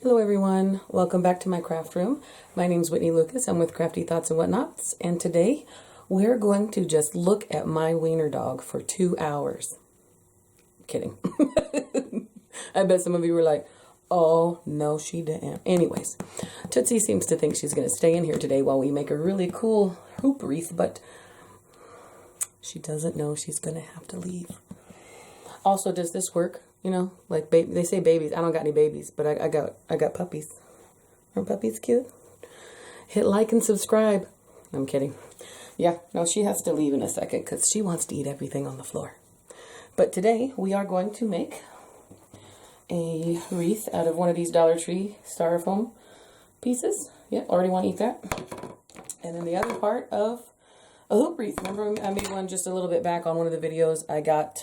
Hello everyone, welcome back to my craft room. My name is Whitney Lucas. I'm with Crafty Thoughts Whatnots, and today we're going to just look at my wiener dog for 2 hours. Kidding. I bet some of you were like, oh no she didn't. Anyways, Tootsie seems to think she's going to stay in here today while we make a really cool hoop wreath, but she doesn't know she's going to have to leave. Also, does this work? You know, like they say babies. I don't got any babies, but I got puppies. Aren't puppies cute? Hit like and subscribe. I'm kidding. Yeah, no, she has to leave in a second because she wants to eat everything on the floor. But today we are going to make a wreath out of one of these Dollar Tree styrofoam pieces. Yeah, already want to eat that. And then the other part of a hoop wreath. Remember I made one just a little bit back on one of the videos. I got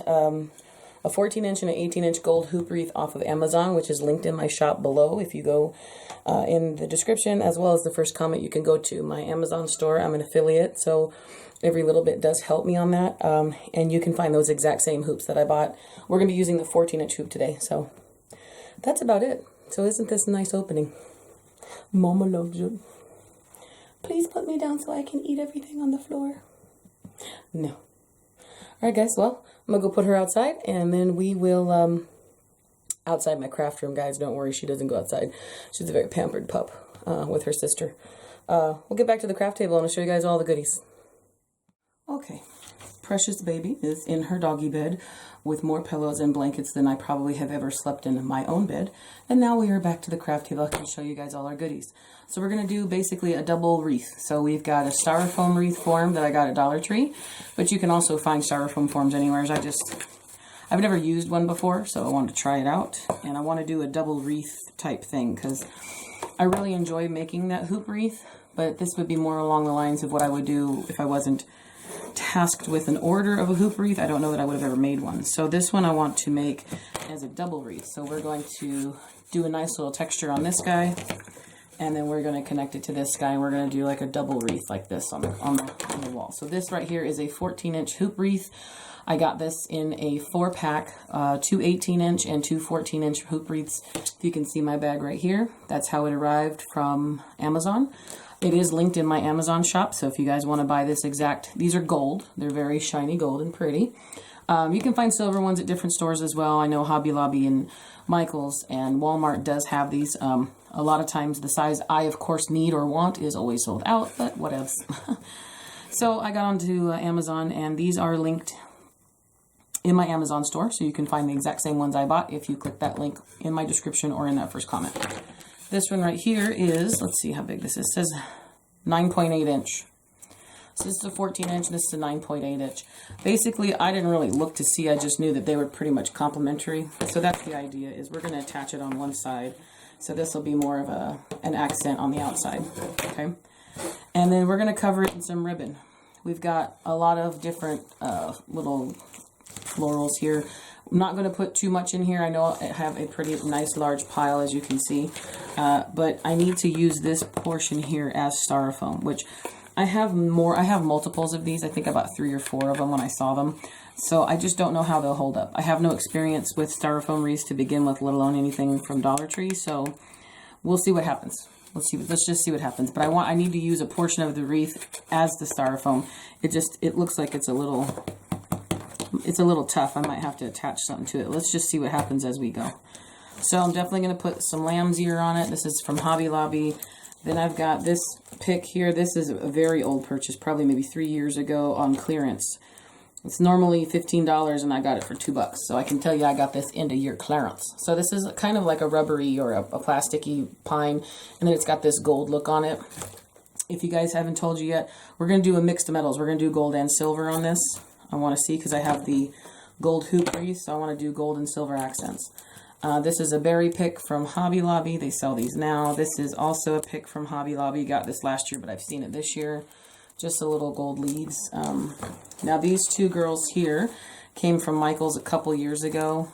a 14-inch and an 18-inch gold hoop wreath off of Amazon, which is linked in my shop below. If you go in the description, as well as the first comment, you can go to my Amazon store. I'm an affiliate, so every little bit does help me on that. And you can find those exact same hoops that I bought. We're going to be using the 14-inch hoop today, so that's about it. So isn't this a nice opening? Mama loves you. Please put me down so I can eat everything on the floor. No. All right, guys, well, I'm going to go put her outside, and then we will, outside my craft room, guys. Don't worry, she doesn't go outside. She's a very pampered pup with her sister. We'll get back to the craft table, and I'll show you guys all the goodies. Okay, Precious baby is in her doggy bed with more pillows and blankets than I probably have ever slept in my own bed. And now we are back to the craft table. I can show you guys all our goodies. So we're going to do basically a double wreath. So we've got a styrofoam wreath form that I got at Dollar Tree, but you can also find styrofoam forms anywhere. I've never used one before, so I wanted to try it out. And I want to do a double wreath type thing because I really enjoy making that hoop wreath, but this would be more along the lines of what I would do if I wasn't tasked with an order of a hoop wreath. I don't know that I would have ever made one. So this one I want to make as a double wreath. So we're going to do a nice little texture on this guy, and then we're going to connect it to this guy, and we're going to do like a double wreath like this on the wall. So this right here is a 14-inch hoop wreath. I got this in a 4-pack, 2 18-inch and 2 14-inch hoop wreaths. If you can see my bag right here, that's how it arrived from Amazon. It is linked in my Amazon shop, so if you guys want to buy this these are gold. They're very shiny gold and pretty. You can find silver ones at different stores as well. I know Hobby Lobby and Michael's and Walmart does have these. A lot of times the size I, of course, need or want is always sold out, but whatevs. So I got onto Amazon, and these are linked in my Amazon store, so you can find the exact same ones I bought if you click that link in my description or in that first comment. This one right here is, let's see how big this is. It says 9.8 inch. So this is a 14-inch, this is a 9.8 inch. Basically, I didn't really look to see, I just knew that they were pretty much complementary. So that's the idea, is we're going to attach it on one side. So this will be more of an accent on the outside, okay? And then we're going to cover it in some ribbon. We've got a lot of different little florals here. I'm not going to put too much in here. I know I have a pretty nice large pile, as you can see. But I need to use this portion here as styrofoam, which I have multiples of these. I think about 3 or 4 of them when I saw them. So I just don't know how they'll hold up. I have no experience with styrofoam wreaths to begin with, let alone anything from Dollar Tree. So we'll see what happens. Let's just see what happens. But I need to use a portion of the wreath as the styrofoam. It looks like it's a little tough. I might have to attach something to it. Let's just see what happens as we go. So I'm definitely going to put some lamb's ear on it. This is from Hobby Lobby. Then I've got this pick here. This is a very old purchase, probably maybe 3 years ago on clearance. It's normally $15 and I got it for $2. So I can tell you I got this end of year clearance. So this is kind of like a rubbery or a plasticky pine. And then it's got this gold look on it. If you guys haven't told you yet, we're going to do a mixed metals. We're going to do gold and silver on this. I want to see, because I have the gold hoop wreath, so I want to do gold and silver accents. This is a berry pick from Hobby Lobby. They sell these now. This is also a pick from Hobby Lobby. Got this last year, but I've seen it this year. Just a little gold leaves. Now these two girls here came from Michael's a couple years ago,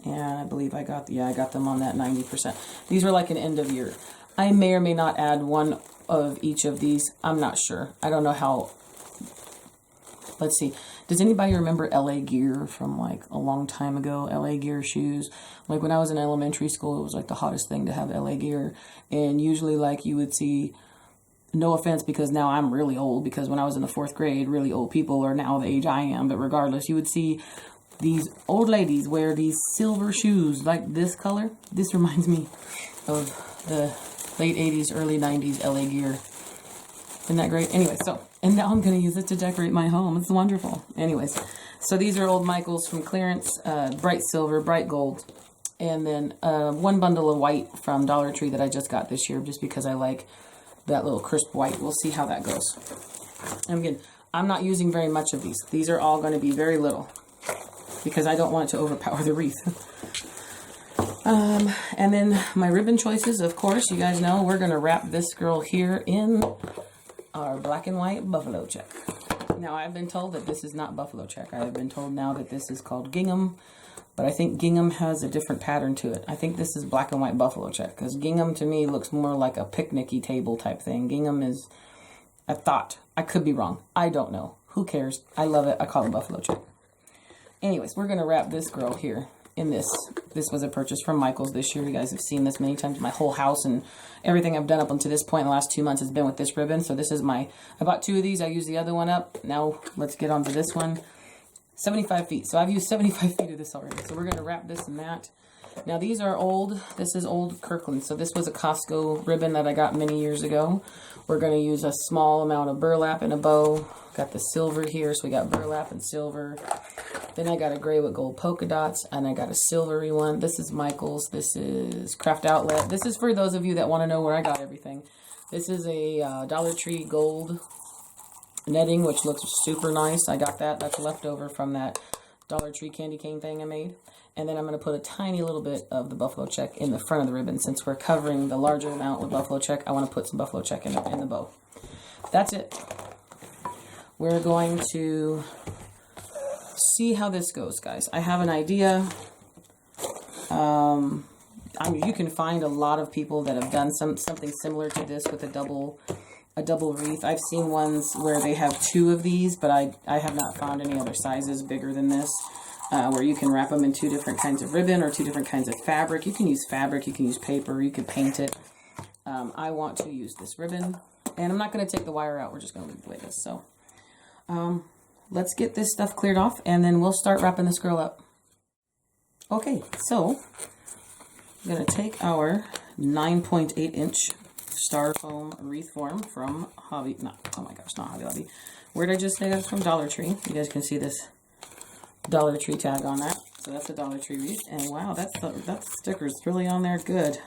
and I believe I got them on that 90%. These are like an end of year. I may or may not add one of each of these. I'm not sure. I don't know how let's see. Does anybody remember LA Gear from like a long time ago? LA Gear shoes. Like when I was in elementary school, it was like the hottest thing to have LA Gear. And usually like you would see, no offense because now I'm really old, because when I was in the 4th grade, really old people are now the age I am. But regardless, you would see these old ladies wear these silver shoes like this color. This reminds me of the late 80s, early 90s LA Gear. Isn't that great? Anyway, so, and now I'm going to use it to decorate my home. It's wonderful. Anyways, so these are old Michaels from clearance, bright silver, bright gold, and then one bundle of white from Dollar Tree that I just got this year just because I like that little crisp white. We'll see how that goes. And again, I'm not using very much of these. These are all going to be very little because I don't want it to overpower the wreath. And then my ribbon choices, of course, you guys know we're going to wrap this girl here in our black and white buffalo check. Now, I've been told that this is not buffalo check. I have been told now that this is called gingham, but I think gingham has a different pattern to it. I think this is black and white buffalo check, because gingham to me looks more like a picnicky table type thing. Gingham is a thought. I could be wrong. I don't know. Who cares? I love it. I call it buffalo check. Anyways, we're going to wrap this girl here in this. This was a purchase from Michaels this year. You guys have seen this many times. My whole house and everything I've done up until this point in the last 2 months has been with this ribbon. So this is I bought 2 of these. I used the other one up. Now let's get on to this one. 75 feet. So I've used 75 feet of this already. So we're going to wrap this in that. Now these are old. This is old Kirkland. So this was a Costco ribbon that I got many years ago. We're going to use a small amount of burlap and a bow. Got the silver here. So we got burlap and silver. Then I got a gray with gold polka dots, and I got a silvery one. This is Michaels. This is Craft Outlet. This is for those of you that want to know where I got everything. This is a Dollar Tree gold netting, which looks super nice. I got that. That's leftover from that Dollar Tree candy cane thing I made. And then I'm going to put a tiny little bit of the buffalo check in the front of the ribbon. Since we're covering the larger amount with buffalo check, I want to put some buffalo check in the bow. That's it. We're going to see how this goes, guys. I have an idea. You can find a lot of people that have done something similar to this with a double wreath. I've seen ones where they have 2 of these, but I have not found any other sizes bigger than this, where you can wrap them in 2 different kinds of ribbon or 2 different kinds of fabric. You can use fabric, you can use paper, you can paint it. I want to use this ribbon, and I'm not going to take the wire out. We're just going to leave it the way it is. So let's get this stuff cleared off, and then we'll start wrapping this girl up. Okay, so I'm going to take our 9.8 inch styrofoam wreath form from oh my gosh, not Hobby Lobby. Where did I just say that's from? Dollar Tree. You guys can see this Dollar Tree tag on that. So that's a Dollar Tree wreath. And wow, that sticker's really on there. Good.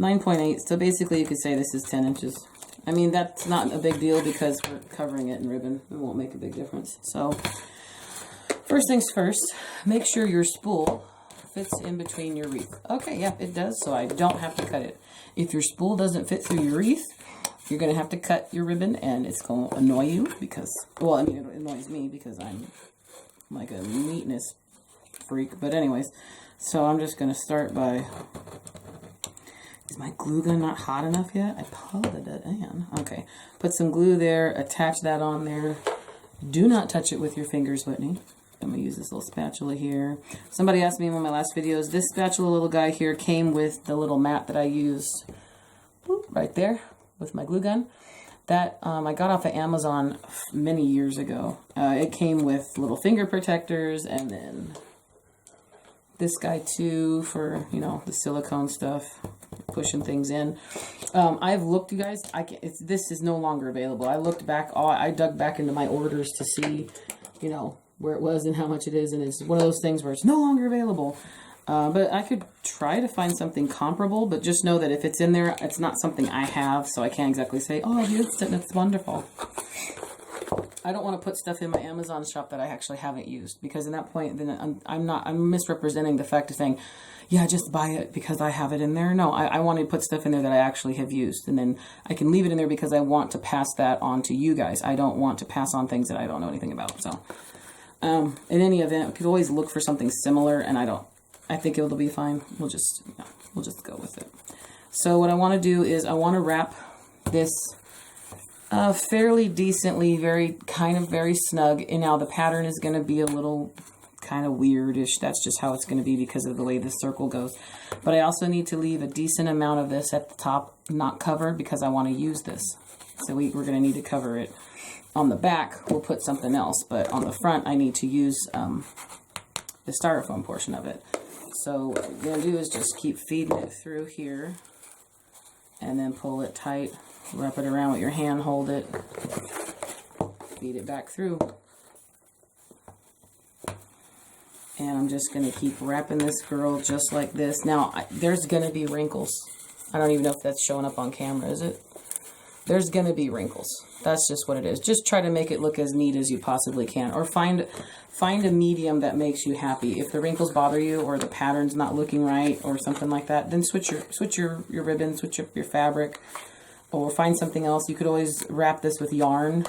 9.8. So basically you could say this is 10 inches. I mean, that's not a big deal because we're covering it in ribbon. It won't make a big difference. So first things first, make sure your spool fits in between your wreath. Okay, yeah, it does, so I don't have to cut it. If your spool doesn't fit through your wreath, you're going to have to cut your ribbon, and it's going to annoy you because, well, I mean, it annoys me because I'm like a neatness freak. But anyways, so I'm just going to start by, is my glue gun not hot enough yet? I pulled it in. Okay, put some glue there, attach that on there. Do not touch it with your fingers, Whitney. I'm going to use this little spatula here. Somebody asked me in one of my last videos, this spatula little guy here came with the little mat that I used right there with my glue gun. That I got off of Amazon many years ago. It came with little finger protectors, and then this guy too for, you know, the silicone stuff, pushing things in. I've looked, you guys, this is no longer available. I looked back, I dug back into my orders to see, you know, where it was and how much it is, and it's one of those things where it's no longer available. But I could try to find something comparable, but just know that if it's in there, it's not something I have, so I can't exactly say, oh, I used it and it's wonderful. I don't want to put stuff in my Amazon shop that I actually haven't used, because in that point, then I'm misrepresenting the fact of saying, yeah, just buy it because I have it in there. No, I want to put stuff in there that I actually have used, and then I can leave it in there because I want to pass that on to you guys. I don't want to pass on things that I don't know anything about, so. In any event, we could always look for something similar, and I think it'll be fine. We'll just go with it. So what I want to do is I want to wrap this Fairly decently, very snug. And now the pattern is going to be a little kind of weirdish. That's just how it's going to be because of the way the circle goes. But I also need to leave a decent amount of this at the top, not covered, because I want to use this. So we're going to need to cover it. On the back, we'll put something else, but on the front, I need to use the styrofoam portion of it. So what we're going to do is just keep feeding it through here, and then pull it tight, wrap it around with your hand, hold it, feed it back through. And I'm just going to keep wrapping this girl just like this. Now, there's going to be wrinkles. I don't even know if that's showing up on camera, is it? There's going to be wrinkles. That's just what it is. Just try to make it look as neat as you possibly can. Or find a medium that makes you happy. If the wrinkles bother you or the pattern's not looking right or something like that, then switch your ribbon, switch up your fabric, or find something else. You could always wrap this with yarn,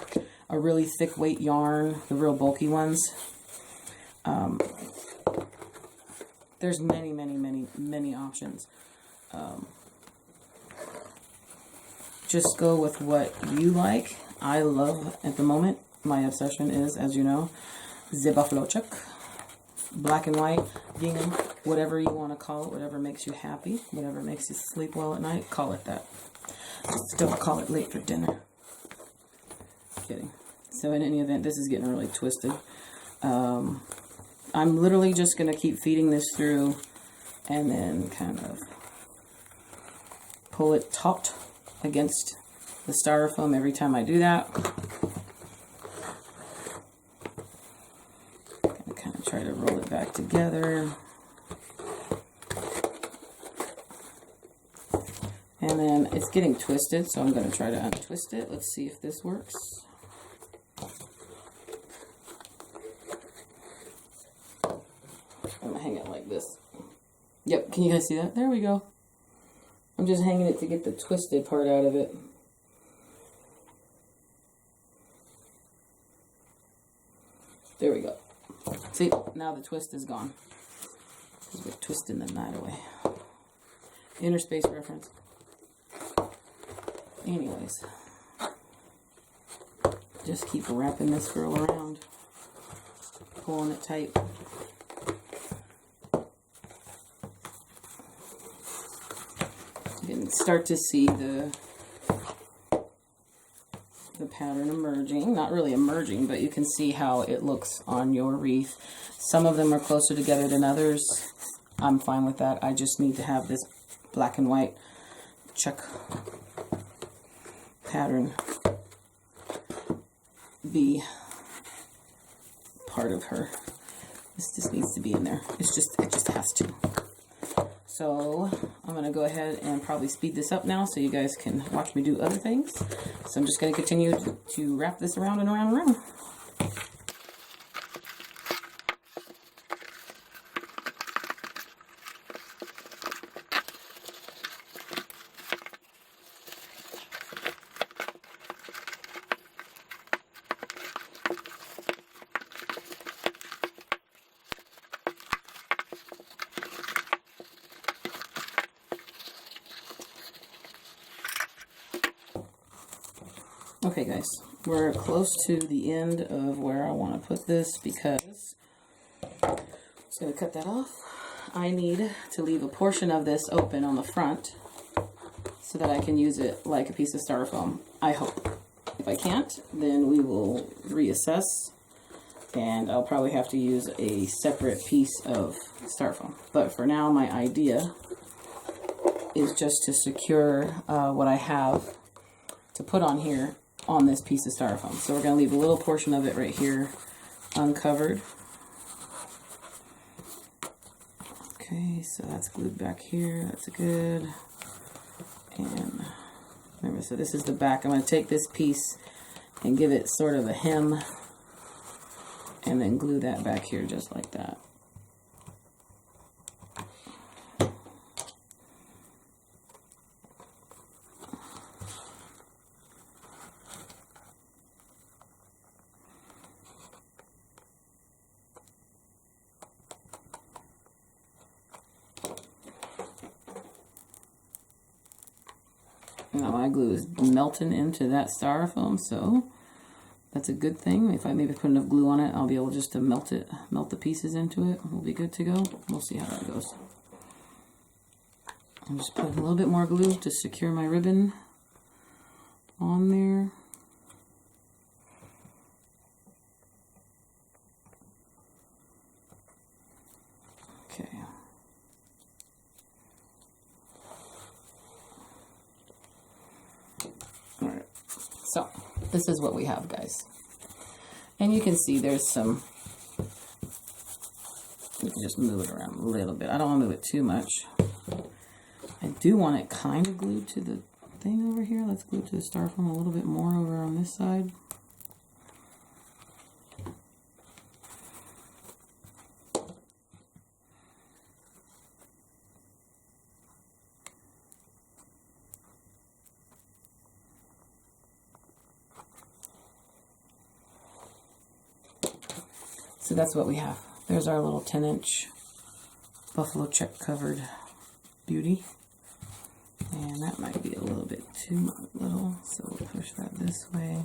a really thick weight yarn, the real bulky ones. There's many options. Just go with what you like. I love, at the moment, my obsession is, as you know, Zebaflochuk. Black and white, gingham, whatever you want to call it, whatever makes you happy, whatever makes you sleep well at night, call it that. Just don't call it late for dinner. Kidding. So in any event, this is getting really twisted. I'm literally just going to keep feeding this through and then kind of pull it taut against the styrofoam every time I do that. I'm going to kind of try to roll it back together. And then it's getting twisted, so I'm going to try to untwist it. Let's see if this works. I'm going to hang it like this. Yep, can you guys see that? There we go. I'm just hanging it to get the twisted part out of it. There we go. See, now the twist is gone. Because we're twisting the knot away. Inner space reference. Anyways. Just keep wrapping this girl around. Pulling it tight. You can start to see the pattern emerging. Not really emerging, but you can see how it looks on your wreath. Some of them are closer together than others. I'm fine with that. I just need to have this black and white check pattern be part of her. This just needs to be in there. It just has to. So I'm going to go ahead and probably speed this up now so you guys can watch me do other things. So I'm just going to continue to wrap this around and around and around. Okay guys, we're close to the end of where I want to put this because I'm just going to cut that off. I need to leave a portion of this open on the front so that I can use it like a piece of styrofoam, I hope. If I can't, then we will reassess and I'll probably have to use a separate piece of styrofoam. But for now, my idea is just to secure what I have to put on here on this piece of styrofoam. So we're going to leave a little portion of it right here uncovered. Okay, so that's glued back here. That's good. And remember, so this is the back. I'm going to take this piece and give it sort of a hem and then glue that back here just like that. Now my glue is melting into that styrofoam, so that's a good thing. If I maybe put enough glue on it, I'll be able just to melt the pieces into it. We'll be good to go. We'll see how that goes. I'm just putting a little bit more glue to secure my ribbon on there. Okay. All right. So this is what we have, guys. And you can see there's some, you can just move it around a little bit. I don't want to move it too much. I do want it kind of glued to the thing over here. Let's glue it to the styrofoam a little bit more over on this side. So that's what we have. There's our little 10-inch buffalo check covered beauty. And that might be a little bit too little, so we'll push that this way.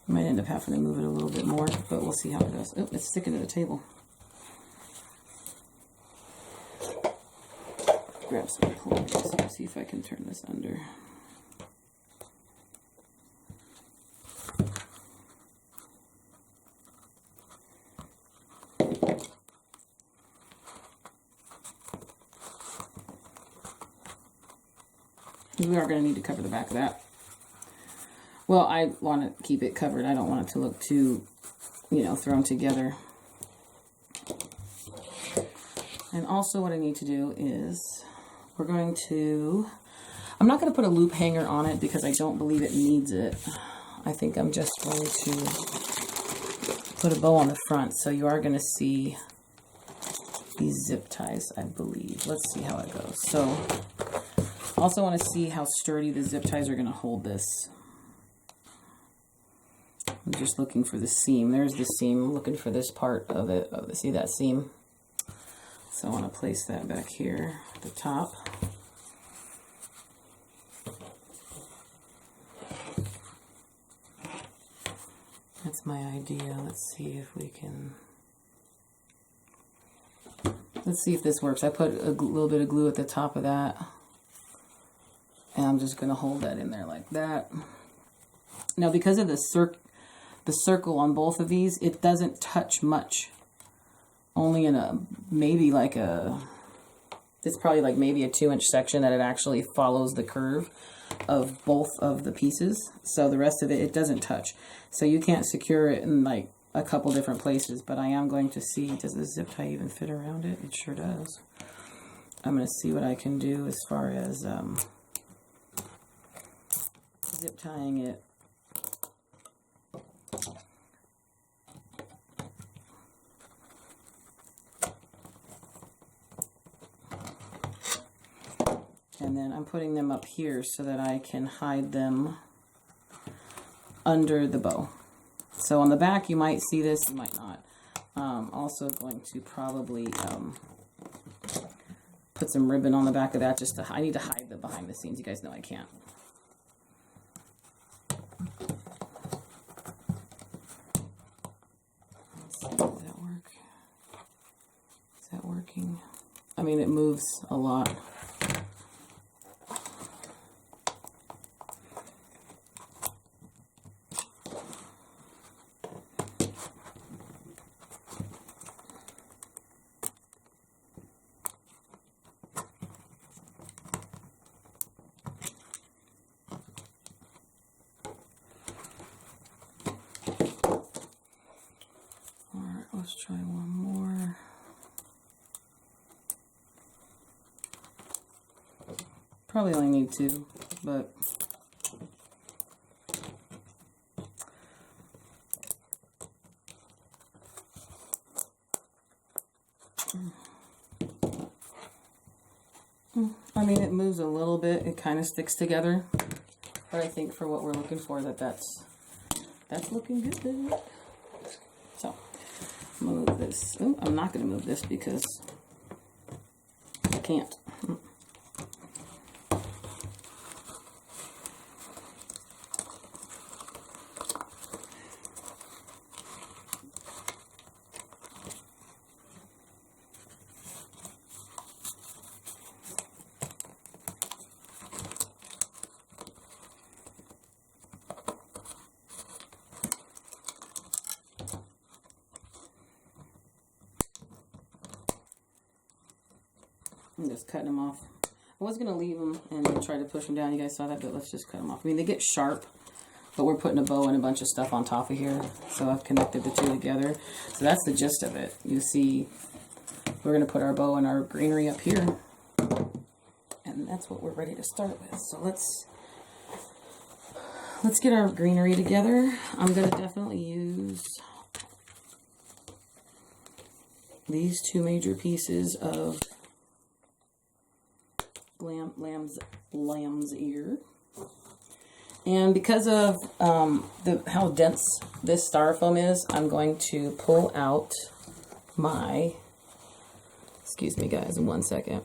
Might end up having to move it a little bit more, but we'll see how it goes. Oh, it's sticking to the table. Grab some pulleys and see if I can turn this under. We are going to need to cover the back of that. Well, I want to keep it covered. I don't want it to look too, you know, thrown together. And also what I need to do is we're going to, I'm not going to put a loop hanger on it because I don't believe it needs it. I think I'm just going to put a bow on the front. So you are going to see these zip ties, I believe. Let's see how it goes. So also want to see how sturdy the zip ties are going to hold this. I'm just looking for the seam. There's the seam. I'm looking for this part of it. See that seam? So I want to place that back here at the top. That's my idea. Let's see if we can... Let's see if this works. I put a little bit of glue at the top of that. And I'm just going to hold that in there like that. Now, because of the circle on both of these, it doesn't touch much. Only in a, maybe like a, it's probably like maybe a 2-inch section that it actually follows the curve of both of the pieces. So the rest of it, it doesn't touch. So you can't secure it in like a couple different places. But I am going to see, does the zip tie even fit around it? It sure does. I'm going to see what I can do as far as... zip tying it. And then I'm putting them up here so that I can hide them under the bow. So on the back you might see this, you might not. Also going to probably put some ribbon on the back of that just to, I need to hide the behind the scenes. You guys know I can't. I mean, it moves a lot. All right, let's try one more. Probably only need 2, but I mean, it moves a little bit. It kind of sticks together, but I think for what we're looking for, that's looking good. So move this. Oh, I'm not going to move this because I can't. I'm just cutting them off. I was going to leave them and try to push them down. You guys saw that, but let's just cut them off. I mean, they get sharp, but we're putting a bow and a bunch of stuff on top of here. So I've connected the two together. So that's the gist of it. You see, we're going to put our bow and our greenery up here. And that's what we're ready to start with. So let's get our greenery together. I'm going to definitely use these two major pieces of lamb's ear. And because of how dense this styrofoam is, I'm going to pull out my, excuse me guys, in 1 second.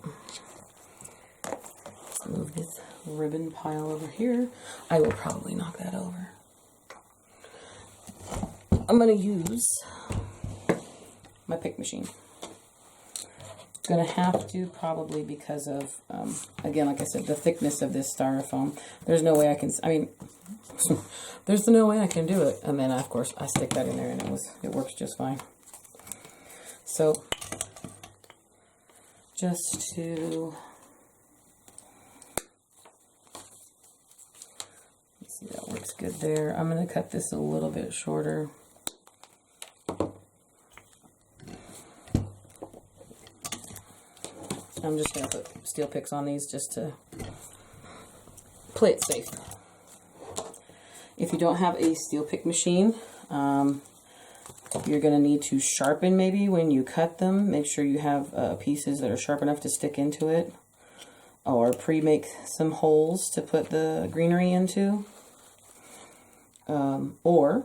Let's move this ribbon pile over here. I will probably knock that over. I'm going to use my pick machine. Going to have to probably because of, again, like I said, the thickness of this styrofoam. There's no way I can, I mean, there's no way I can do it. And then, of course, I stick that in there and it works just fine. So, just to, let's see, that works good there. I'm going to cut this a little bit shorter. I'm just going to put steel picks on these just to play it safe. If you don't have a steel pick machine, you're going to need to sharpen maybe when you cut them. Make sure you have pieces that are sharp enough to stick into it. Or pre-make some holes to put the greenery into. Or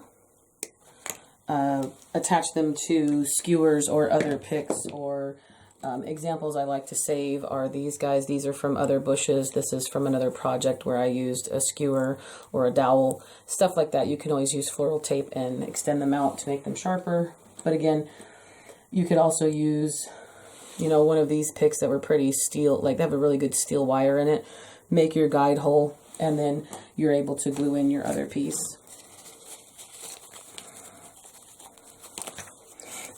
attach them to skewers or other picks or examples I like to save are these guys. These are from other bushes. This is from another project where I used a skewer or a dowel. Stuff like that. You can always use floral tape and extend them out to make them sharper. But again, you could also use, you know, one of these picks that were pretty steel, like they have a really good steel wire in it. Make your guide hole and then you're able to glue in your other piece.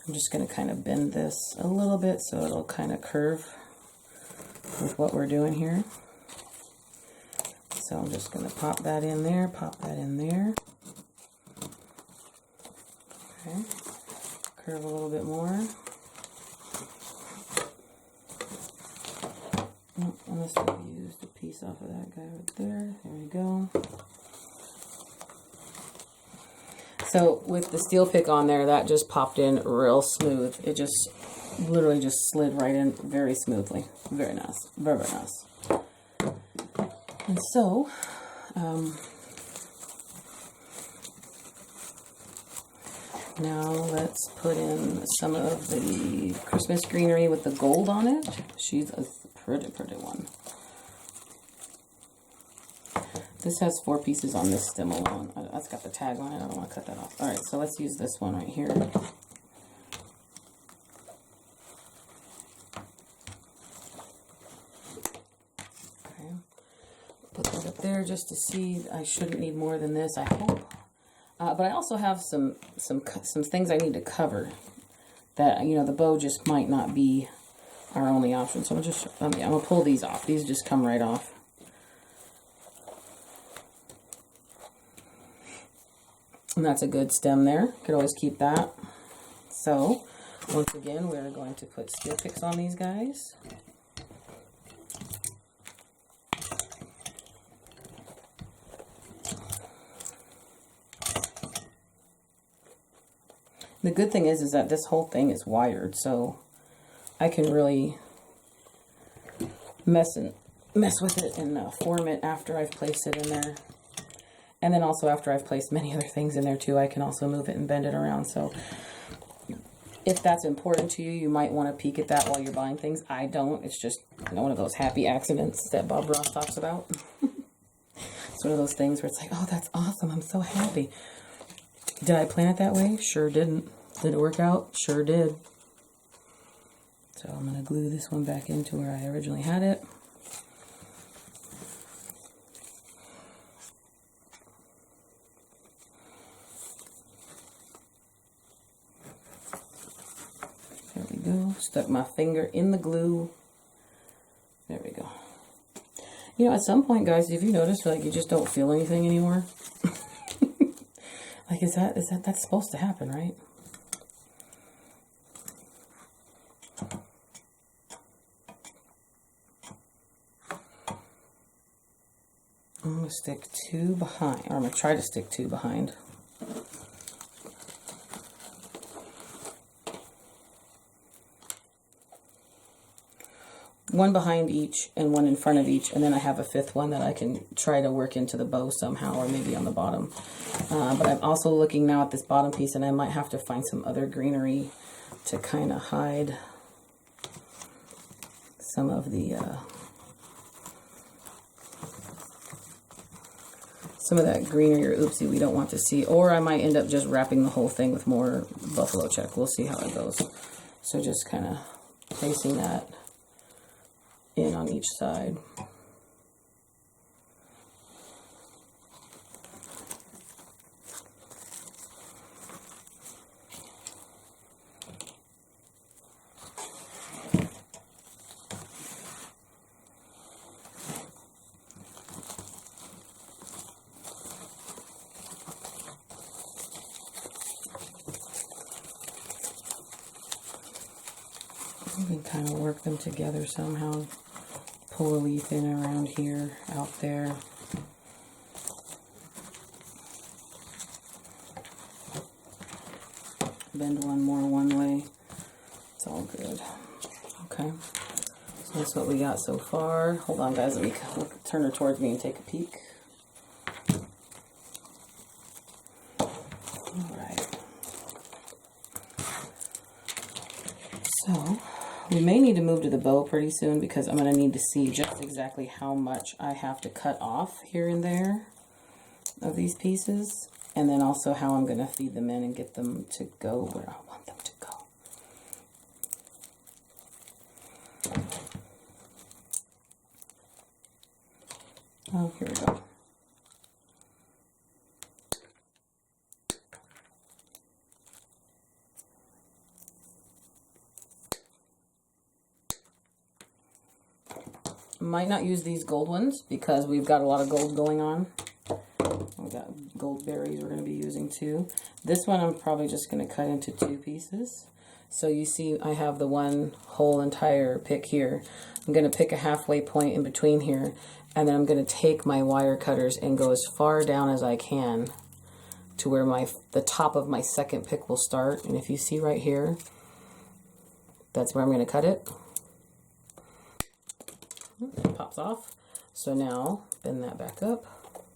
I'm just going to kind of bend this a little bit so it'll kind of curve with what we're doing here. So I'm just going to pop that in there, pop that in there. Okay, curve a little bit more. Oh, unless we used a piece off of that guy right there. There we go. So with the steel pick on there, that just popped in real smooth. It just literally just slid right in very smoothly. Very nice. Very, very nice. And so, now let's put in some of the Christmas greenery with the gold on it. She's a pretty, pretty one. This has 4 pieces on this stem alone. That's got the tag on it. I don't want to cut that off. All right, so let's use this one right here. Okay. Put that up there just to see. I shouldn't need more than this, I hope. But I also have some things I need to cover that, you know, the bow just might not be our only option. So I'm gonna pull these off. These just come right off. And that's a good stem there. Could always keep that. So, once again, we're going to put steel picks on these guys. The good thing is that this whole thing is wired, so I can really mess with it and form it after I've placed it in there. And then also after I've placed many other things in there too, I can also move it and bend it around. So if that's important to you, you might want to peek at that while you're buying things. I don't. It's just, you know, one of those happy accidents that Bob Ross talks about. It's one of those things where it's like, oh, that's awesome. I'm so happy. Did I plan it that way? Sure didn't. Did it work out? Sure did. So I'm going to glue this one back into where I originally had it. There we go. Stuck my finger in the glue. You know, at some point, guys, if you notice, like, you just don't feel anything anymore? Like, that's supposed to happen, right? I'm going to stick 2 behind, or I'm going to try to stick 2 behind. One behind each and one in front of each, and then I have a 5th one that I can try to work into the bow somehow, or maybe on the bottom. But I'm also looking now at this bottom piece, and I might have to find some other greenery to kind of hide some of the some of that greenery or oopsie we don't want to see. Or I might end up just wrapping the whole thing with more buffalo check. We'll see how it goes. So just kind of placing that in on each side. You can kind of work them together somehow. Pull a leaf in around here, out there. Bend one more one way. It's all good. Okay. So that's what we got so far. Hold on, guys. Let me turn her towards me and take a peek. All right. So we may need to move to the bow pretty soon because I'm going to need to see just exactly how much I have to cut off here and there of these pieces, and then also how I'm going to feed them in and get them to go where I want them to go. Oh, here we go. Might not use these gold ones because we've got a lot of gold going on. We've got gold berries we're going to be using too. This one I'm probably just going to cut into 2 pieces. So you see I have the one whole entire pick here. I'm going to pick a halfway point in between here, and then I'm going to take my wire cutters and go as far down as I can to where the top of my second pick will start. And if you see right here, that's where I'm going to cut it. It pops off. So now bend that back up.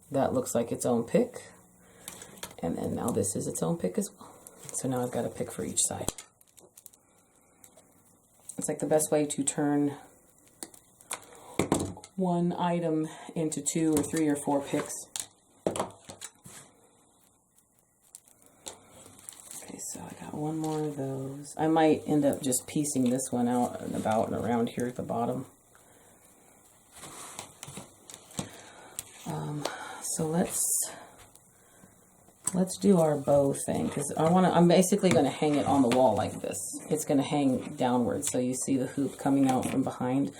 That looks like its own pick. And then now this is its own pick as well. So now I've got a pick for each side. It's like the best way to turn one item into 2 or 3 or 4 picks. Okay, so I got one more of those. I might end up just piecing this one out and about and around here at the bottom. So let's do our bow thing, because I'm basically going to hang it on the wall like this. It's going to hang downwards, so you see the hoop coming out from behind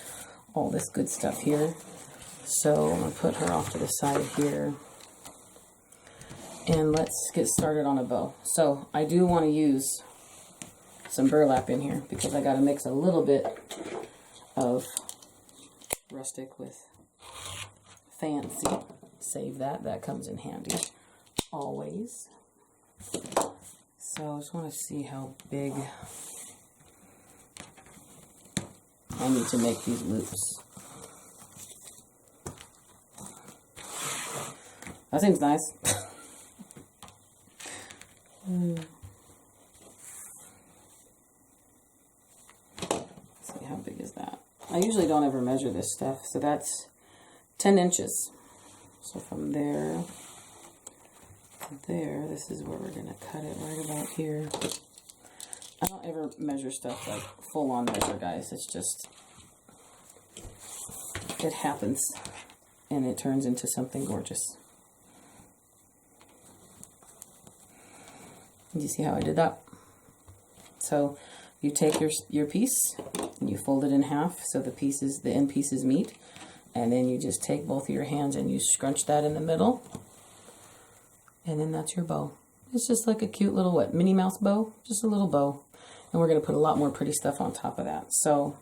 all this good stuff here. So I'm going to put her off to the side here. And let's get started on a bow. So I do want to use some burlap in here because I got to mix a little bit of rustic with fancy. Save that. That comes in handy always. So I just want to see how big I need to make these loops. That seems nice. See, how big is that? I usually don't ever measure this stuff, so that's 10 inches. So from there to there, this is where we're going to cut it, right about here. I don't ever measure stuff like full on measure, guys. It's just, it happens and it turns into something gorgeous. You see how I did that? So you take your piece and you fold it in half so the end pieces meet. And then you just take both of your hands and you scrunch that in the middle. And then that's your bow. It's just like a cute little, what, Minnie Mouse bow? Just a little bow. And we're going to put a lot more pretty stuff on top of that. So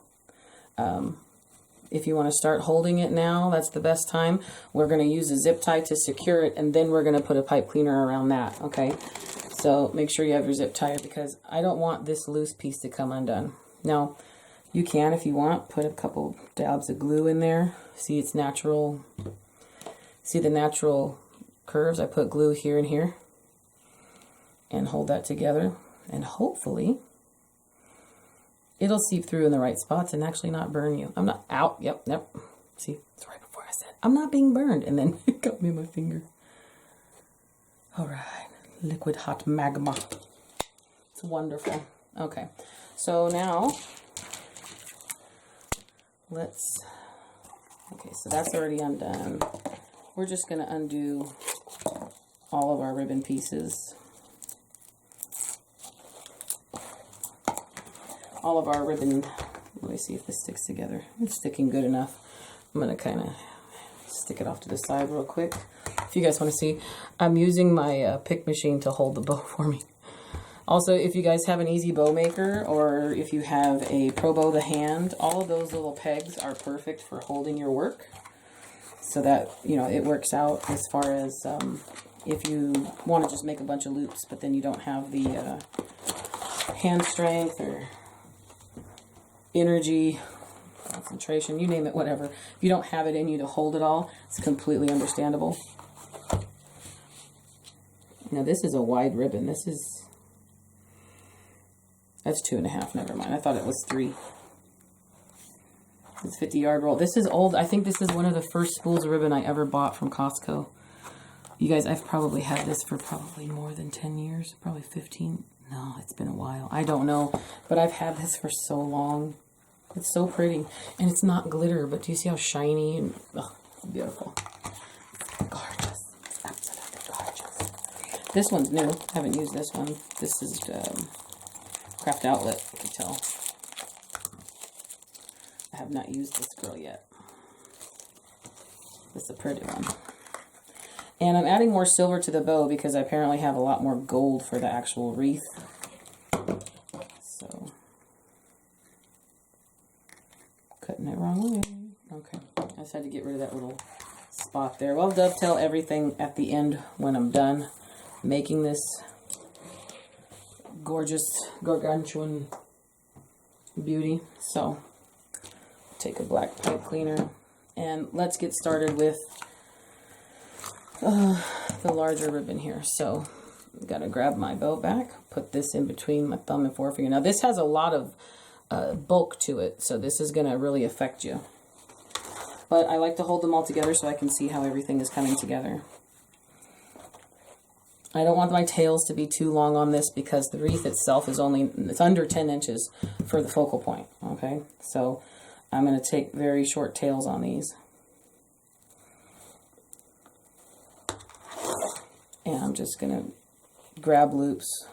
if you want to start holding it now, that's the best time. We're going to use a zip tie to secure it, and then we're going to put a pipe cleaner around that, okay? So make sure you have your zip tie, because I don't want this loose piece to come undone. Now, you can, if you want, put a couple dabs of glue in there. See its natural, see the natural curves? I put glue here and here, and hold that together, and hopefully it'll seep through in the right spots and actually not burn you. I'm not out. Yep. See, it's right before I said I'm not being burned, and then it got me in my finger. All right, liquid hot magma. It's wonderful. Okay, so now okay, so that's already undone. We're just going to undo all of our ribbon pieces. All of our ribbon, let me see if this sticks together. It's sticking good enough. I'm going to kind of stick it off to the side real quick. If you guys want to see, I'm using my pick machine to hold the bow for me. Also, if you guys have an easy bow maker, or if you have a Pro Bow the hand, all of those little pegs are perfect for holding your work. So that, you know, it works out as far as if you want to just make a bunch of loops, but then you don't have the hand strength or energy, concentration, you name it, whatever. If you don't have it in you to hold it all, it's completely understandable. Now this is a wide ribbon. That's 2.5, never mind. I thought it was 3. It's 50-yard roll. This is old. I think this is one of the first spools of ribbon I ever bought from Costco. You guys, I've probably had this for probably more than 10 years, probably 15. No, it's been a while. I don't know, but I've had this for so long. It's so pretty, and it's not glitter, but do you see how shiny and it's beautiful? It's gorgeous. It's absolutely gorgeous. This one's new. I haven't used this one. This is Craft Outlet. You can tell. I have not used this girl yet. It's a pretty one. And I'm adding more silver to the bow because I apparently have a lot more gold for the actual wreath. So, cutting it wrong way. Okay, I just had to get rid of that little spot there. Well, I'll dovetail everything at the end when I'm done making this gorgeous gargantuan beauty. So, take a black pipe cleaner and let's get started with the larger ribbon here. So I've got to grab my bow back, put this in between my thumb and forefinger. Now this has a lot of bulk to it, so this is going to really affect you. But I like to hold them all together so I can see how everything is coming together. I don't want my tails to be too long on this because the wreath itself is it's under 10 inches for the focal point, okay? So I'm going to take very short tails on these. And I'm just going to grab loops.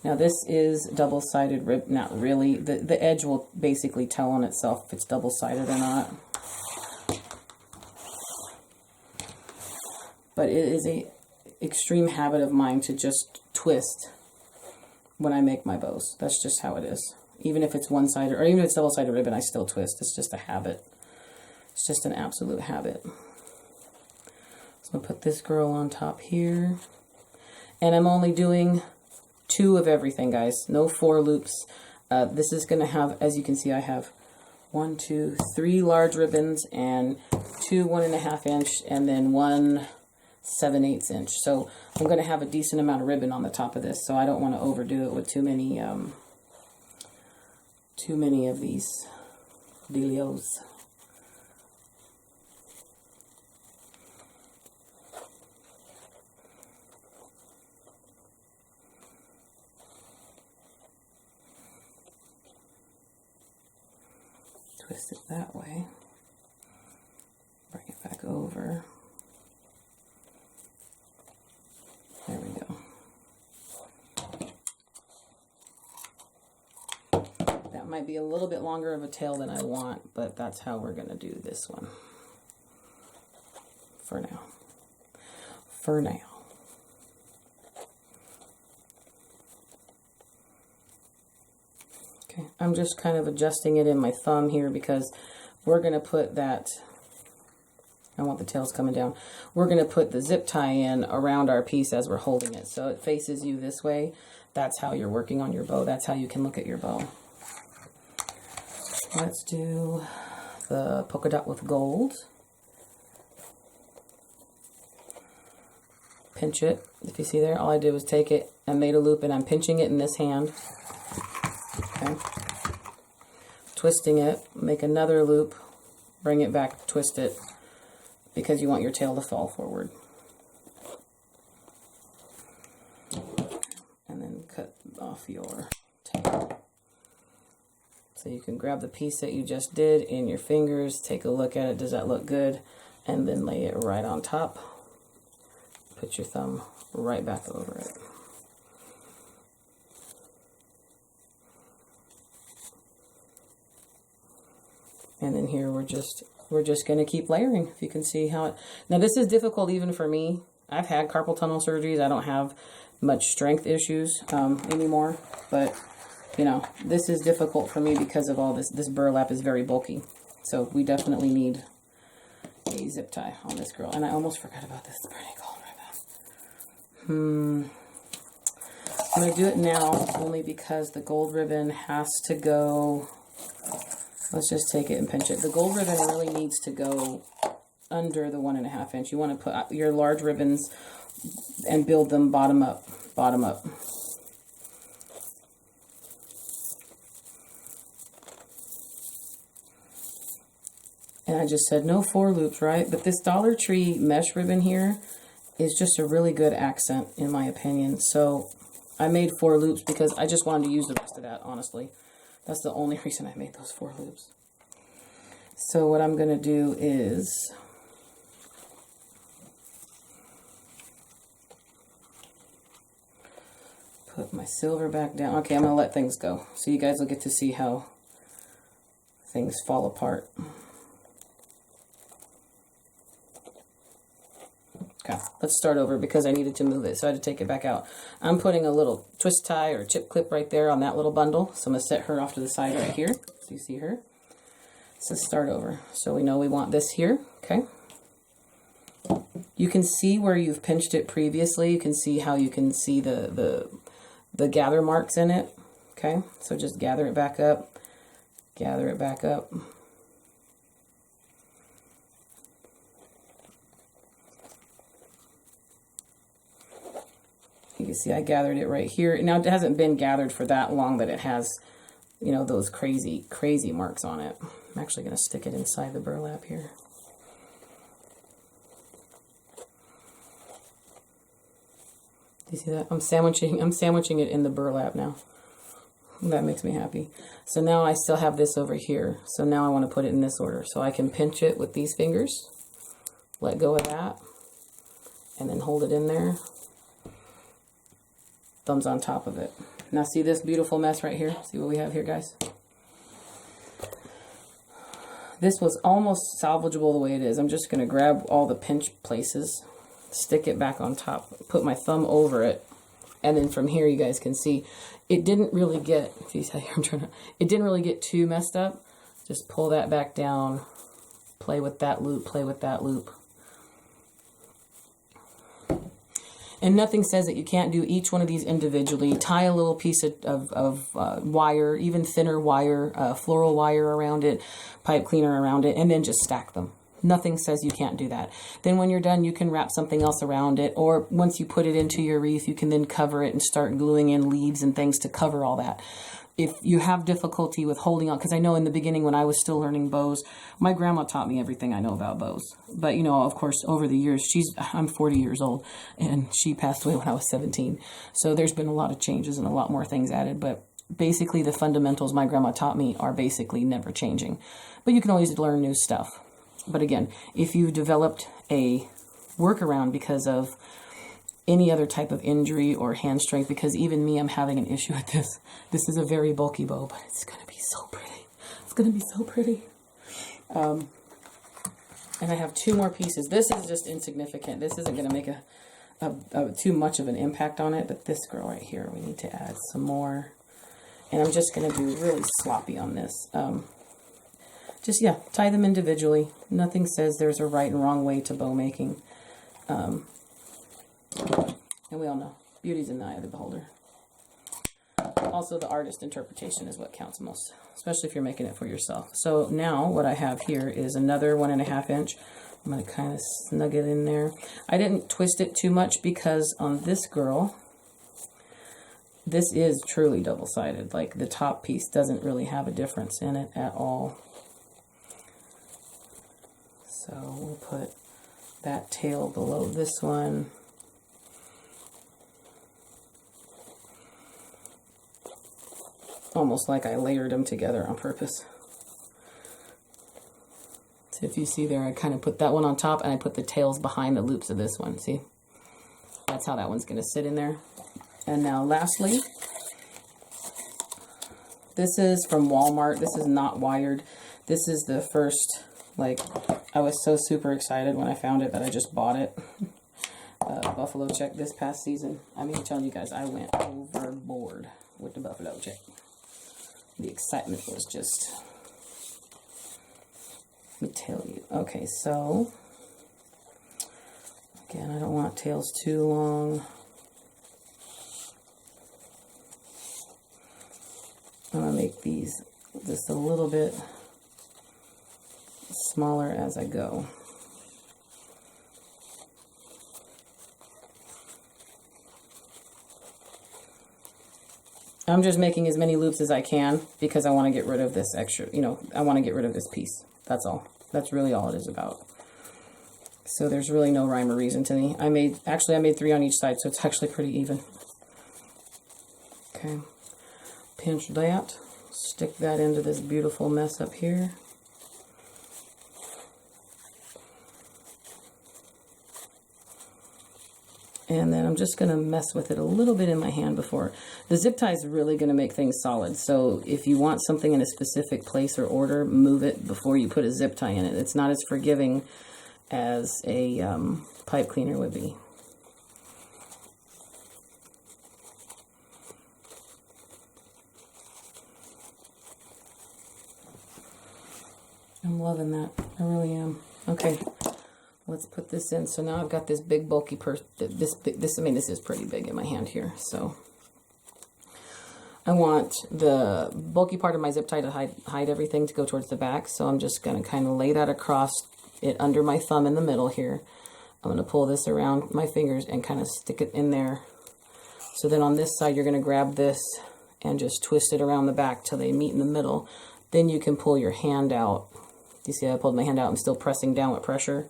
Now this is double-sided rib. Not really. The edge will basically tell on itself if it's double-sided or not. But it is a extreme habit of mine to just twist when I make my bows. That's just how it is. Even if it's one-sided, or even if it's double-sided ribbon, I still twist. It's just a habit. It's just an absolute habit. So I'll put this girl on top here. And I'm only doing 2 of everything, guys. No 4 loops. This is going to have, as you can see, I have 1, 2, 3 large ribbons and 2 1.5 inch and then 1 7/8 inch. So I'm going to have a decent amount of ribbon on the top of this. So I don't want to overdo it with too many of these dealios. Twist it that way, bring it back over, there we go. That might be a little bit longer of a tail than I want, but that's how we're going to do this one for now. For now. Okay, I'm just kind of adjusting it in my thumb here because we're going to put that, I want the tails coming down. We're going to put the zip tie in around our piece as we're holding it. So it faces you this way. That's how you're working on your bow. That's how you can look at your bow. Let's do the polka dot with gold. Pinch it. If you see there, all I did was take it and made a loop, and I'm pinching it in this hand. Okay. Twisting it, make another loop, bring it back, twist it, because you want your tail to fall forward. And then cut off your tail. So you can grab the piece that you just did in your fingers, take a look at it, does that look good? And then lay it right on top. Put your thumb right back over it. And then here we're just going to keep layering. If you can see how it, now this is difficult even for me. I've had carpal tunnel surgeries. I don't have much strength issues anymore, but you know, this is difficult for me because of all this. This burlap is very bulky. So we definitely need a zip tie on this girl. And I almost forgot about this. It's pretty cold right now. I'm going to do it now only because the gold ribbon has to go. Let's just take it and pinch it. The gold ribbon really needs to go under the 1.5 inch. You want to put your large ribbons and build them bottom up, bottom up. And I just said no 4 loops, right? But this Dollar Tree mesh ribbon here is just a really good accent, in my opinion. So I made 4 loops because I just wanted to use the rest of that, honestly. That's the only reason I made those 4 loops. So what I'm going to do is put my silver back down. Okay, I'm going to let things go. So you guys will get to see how things fall apart. Okay, let's start over because I needed to move it, so I had to take it back out. I'm putting a little twist tie or chip clip right there on that little bundle. So I'm going to set her off to the side right here so you see her. So let's start over. So we know we want this here, okay? You can see where you've pinched it previously. You can see how you can see the gather marks in it, okay? So just gather it back up, gather it back up. You can see I gathered it right here. Now it hasn't been gathered for that long, but it has, you know, those crazy, crazy marks on it. I'm actually going to stick it inside the burlap here. Do you see that? I'm sandwiching it in the burlap now. That makes me happy. So now I still have this over here. So now I want to put it in this order. So I can pinch it with these fingers, let go of that, and then hold it in there. Thumbs on top of it. Now see this beautiful mess right here? See what we have here, guys? This was almost salvageable the way it is. I'm just going to grab all the pinch places, stick it back on top, put my thumb over it, and then from here you guys can see it didn't really get, if you see here, it didn't really get too messed up. Just pull that back down, play with that loop, play with that loop. And nothing says that you can't do each one of these individually. Tie a little piece of wire, even thinner wire, floral wire around it, pipe cleaner around it, and then just stack them. Nothing says you can't do that. Then when you're done, you can wrap something else around it, or once you put it into your wreath, you can then cover it and start gluing in leaves and things to cover all that. If you have difficulty with holding on, because I know in the beginning when I was still learning bows, my grandma taught me everything I know about bows. But, you know, of course, over the years, I'm 40 years old, and she passed away when I was 17. So there's been a lot of changes and a lot more things added. But basically, the fundamentals my grandma taught me are basically never changing. But you can always learn new stuff. But again, if you've developed a workaround because of any other type of injury or hand strength, because even me, I'm having an issue with this. This is a very bulky bow, but it's going to be so pretty. It's going to be so pretty. And I have 2 more pieces. This is just insignificant. This isn't going to make too much of an impact on it, but this girl right here, we need to add some more. And I'm just going to be really sloppy on this. Just, yeah, tie them individually. Nothing says there's a right and wrong way to bow making. And we all know, beauty's in the eye of the beholder. Also, the artist interpretation is what counts most, especially if you're making it for yourself. So now what I have here is another 1.5 inch. I'm going to kind of snug it in there. I didn't twist it too much because on this girl, this is truly double-sided. Like, the top piece doesn't really have a difference in it at all. So we'll put that tail below this one. Almost like I layered them together on purpose. So if you see there, I kind of put that one on top and I put the tails behind the loops of this one. See? That's how that one's going to sit in there. And now lastly, this is from Walmart. This is not wired. This is the first, like, I was so super excited when I found it that I just bought it. Buffalo check this past season. I mean, I'm telling you guys, I went overboard with the buffalo check. The excitement was just, let me tell you. Okay, so, again, I don't want tails too long. I'm going to make these just a little bit smaller as I go. I'm just making as many loops as I can because I want to get rid of this extra, you know, I want to get rid of this piece. That's all. That's really all it is about. So there's really no rhyme or reason to me. I made 3 on each side, so it's actually pretty even. Okay. Pinch that. Stick that into this beautiful mess up here. And then I'm just going to mess with it a little bit in my hand before. The zip tie is really going to make things solid. So if you want something in a specific place or order, move it before you put a zip tie in it. It's not as forgiving as a pipe cleaner would be. I'm loving that. I really am. Okay. Let's put this in. So now I've got this big bulky purse. I mean, this is pretty big in my hand here. So I want the bulky part of my zip tie to hide everything, to go towards the back. So I'm just going to kind of lay that across it under my thumb in the middle here. I'm going to pull this around my fingers and kind of stick it in there. So then on this side, you're going to grab this and just twist it around the back till they meet in the middle. Then you can pull your hand out. You see, I pulled my hand out. I'm still pressing down with pressure.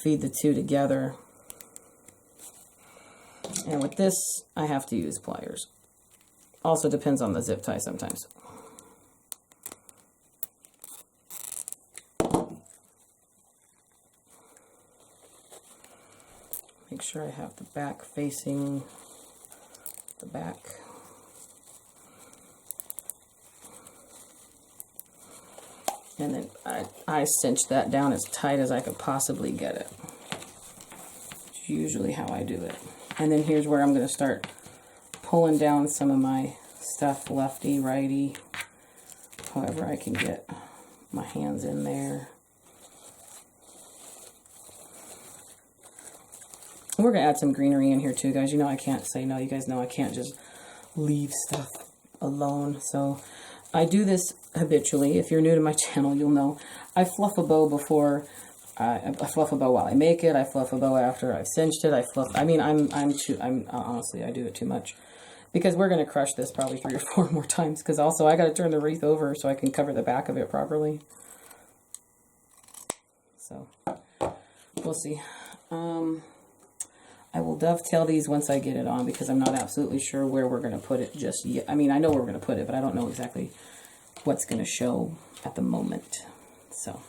Feed the two together. And with this, I have to use pliers. Also depends on the zip tie sometimes. Make sure I have the back facing the back. And then I cinch that down as tight as I could possibly get it. It's usually how I do it. And then here's where I'm going to start pulling down some of my stuff, lefty, righty, however I can get my hands in there. And we're going to add some greenery in here too, guys. You know I can't say no. You guys know I can't just leave stuff alone. So I do this habitually. If you're new to my channel, you'll know I fluff a bow before. I fluff a bow while I make it. I fluff a bow after I've cinched it. I fluff. I mean, I'm honestly, I do it too much because we're going to crush this probably 3 or 4 more times. Because also I got to turn the wreath over so I can cover the back of it properly. So we'll see. I will dovetail these once I get it on because I'm not absolutely sure where we're going to put it just yet. I mean, I know where we're going to put it, but I don't know exactly what's going to show at the moment. So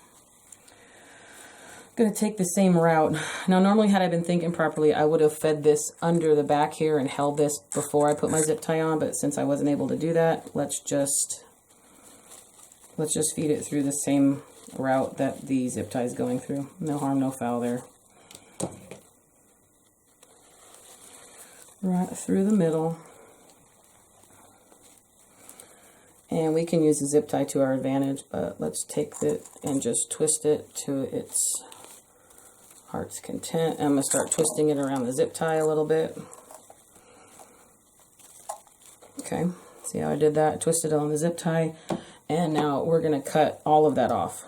Going to take the same route. Now, normally, had I been thinking properly, I would have fed this under the back here and held this before I put my zip tie on, but since I wasn't able to do that, let's just feed it through the same route that the zip tie is going through. No harm, no foul there. Right through the middle. And we can use the zip tie to our advantage, but let's take it and just twist it to its heart's content. I'm going to start twisting it around the zip tie a little bit. Okay, see how I did that? Twisted it on the zip tie. And now we're going to cut all of that off.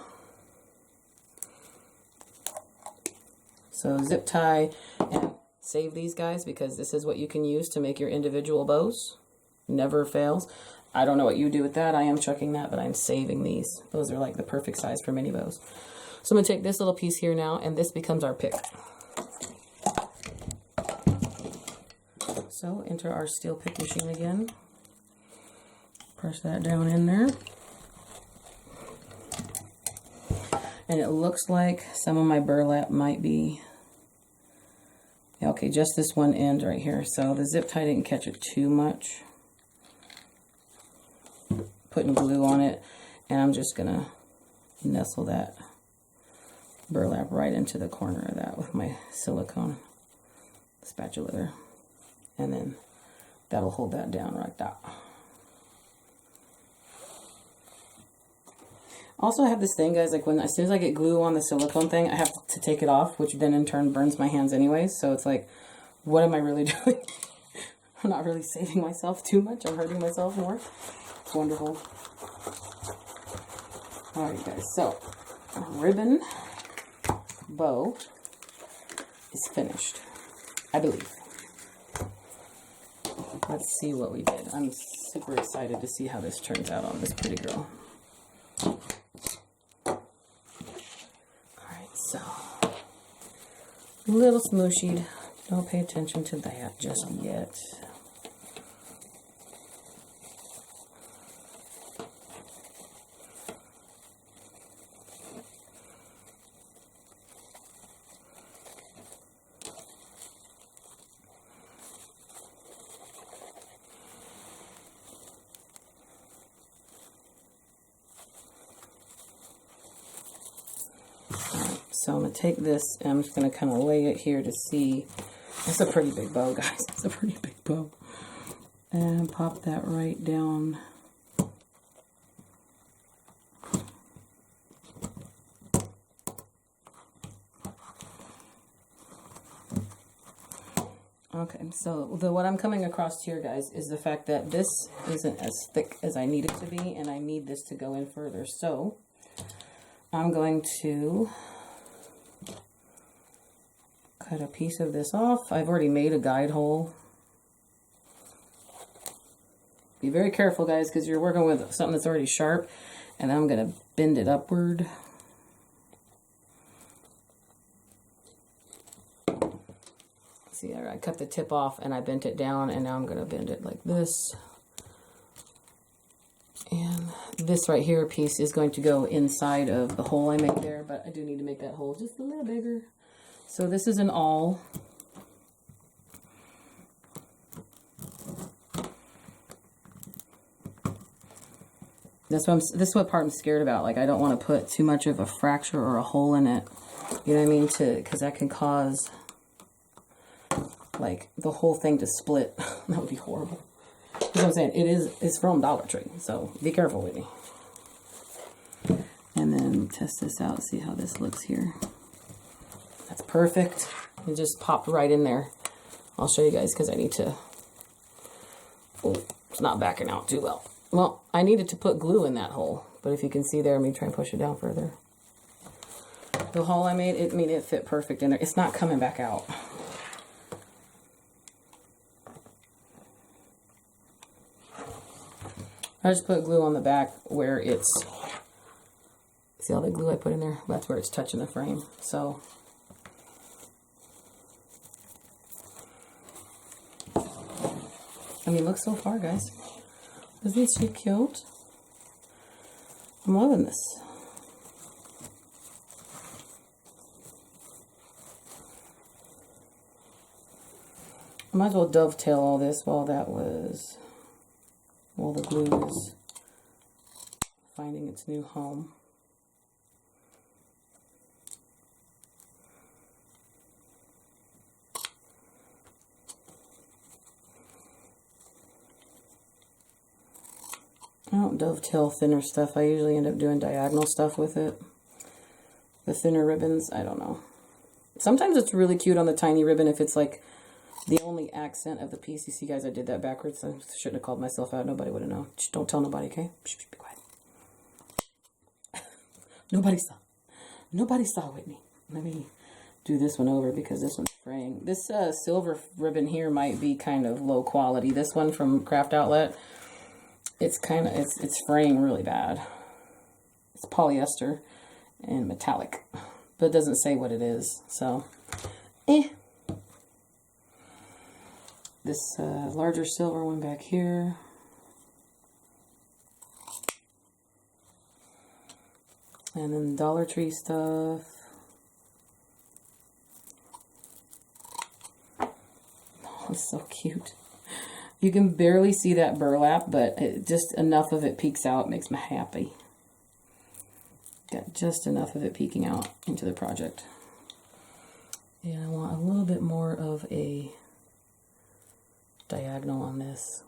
So zip tie, and save these guys because this is what you can use to make your individual bows. Never fails. I don't know what you do with that. I am chucking that, but I'm saving these. Those are like the perfect size for mini bows. So I'm going to take this little piece here now, and this becomes our pick. So enter our steel pick machine again. Press that down in there. And it looks like some of my burlap might be, okay, just this one end right here. So the zip tie didn't catch it too much. Putting glue on it, and I'm just going to nestle that burlap right into the corner of that with my silicone spatula there. And then that'll hold that down like that. Also, I have this thing, guys, like as soon as I get glue on the silicone thing, I have to take it off, which then in turn burns my hands anyways. So it's like, what am I really doing? I'm not really saving myself too much. I'm hurting myself more. It's wonderful. All right, guys, so ribbon bow is finished, I believe. Let's see what we did. I'm super excited to see how this turns out on this pretty girl. All right, so a little smooshied. Don't pay attention to that just yet. So I'm going to take this and I'm just going to kind of lay it here to see. It's a pretty big bow, guys. It's a pretty big bow. And pop that right down. Okay, so what I'm coming across here, guys, is the fact that this isn't as thick as I need it to be, and I need this to go in further. So I'm going to cut a piece of this off. I've already made a guide hole. Be very careful, guys, because you're working with something that's already sharp, and I'm going to bend it upward. See, I cut the tip off and I bent it down, and now I'm going to bend it like this. And this right here piece is going to go inside of the hole I made there, but I do need to make that hole just a little bigger. So this is an awl. This is what part I'm scared about. Like, I don't want to put too much of a fracture or a hole in it. You know what I mean? Because that can cause, like, the whole thing to split. That would be horrible. That's what I'm saying. It's from Dollar Tree, so be careful with me. And then test this out, see how this looks here. That's perfect. It just popped right in there. I'll show you guys because I need to... Oh, it's not backing out too well. Well, I needed to put glue in that hole, but if you can see there, let me try and push it down further. The hole I made, it fit perfect in there. It's not coming back out. I just put glue on the back where it's... See all the glue I put in there? That's where it's touching the frame. So... I mean, look so far, guys. Isn't she cute? I'm loving this. I might as well dovetail all this while the glue is finding its new home. I don't dovetail thinner stuff. I usually end up doing diagonal stuff with it. The thinner ribbons, I don't know. Sometimes it's really cute on the tiny ribbon if it's like the only accent of the piece. You see, guys, I did that backwards. I shouldn't have called myself out. Nobody would have known. Shh, don't tell nobody, okay? Shh, be quiet. Nobody saw. Nobody saw, Whitney. Let me do this one over because this one's fraying. This silver ribbon here might be kind of low quality. This one from Craft Outlet, it's fraying really bad. It's polyester and metallic, but it doesn't say what it is, so This larger silver one back here. And then Dollar Tree stuff. Oh, it's so cute. You can barely see that burlap, but just enough of it peeks out makes me happy. Got just enough of it peeking out into the project. And I want a little bit more of a diagonal on this.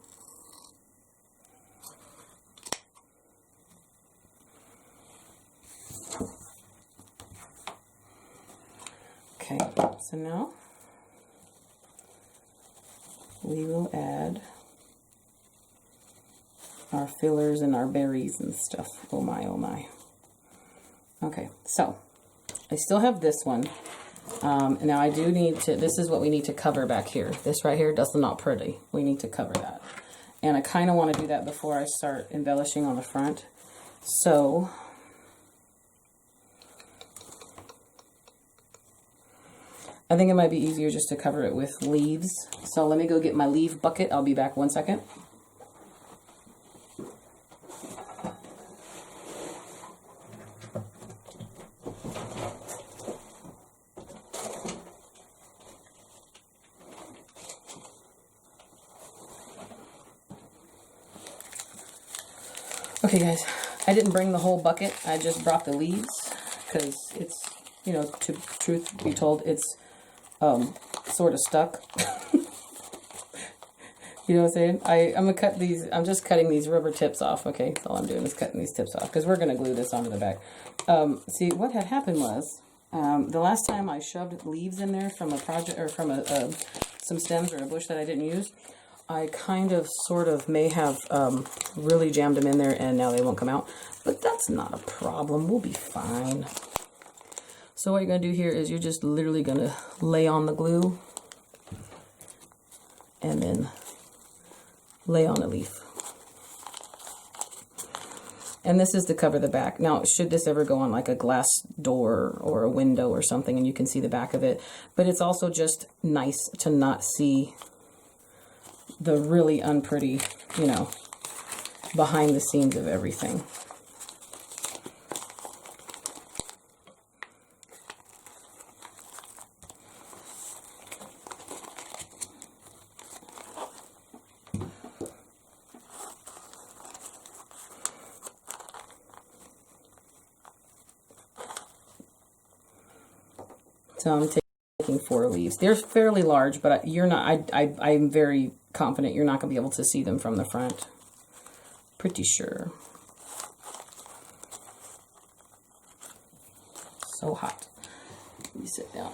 Okay, so now we will add our fillers and our berries and stuff. Oh my, oh my. Okay, so I still have this one. Now I do need to, this is what we need to cover back here. This right here, that's not pretty. We need to cover that. And I kind of want to do that before I start embellishing on the front. So I think it might be easier just to cover it with leaves. So let me go get my leaf bucket. I'll be back 1 second. Okay guys, I didn't bring the whole bucket. I just brought the leaves because it's, you know, to truth be told, it's sort of stuck. You know what I'm saying? I'm gonna cut these. I'm just cutting these rubber tips off. Okay, that's all I'm doing is cutting these tips off because we're gonna glue this onto the back. See, what had happened was the last time I shoved leaves in there from a project or from some stems or a bush that I didn't use, I kind of sort of may have really jammed them in there and now they won't come out. But that's not a problem. We'll be fine. So what you're going to do here is you're just literally going to lay on the glue and then lay on a leaf. And this is to cover the back. Now, should this ever go on like a glass door or a window or something and you can see the back of it, but it's also just nice to not see the really unpretty, you know, behind the scenes of everything. So I'm taking 4 leaves. They're fairly large, but you're not, I'm very confident you're not going to be able to see them from the front. Pretty sure. So hot. Let me sit down.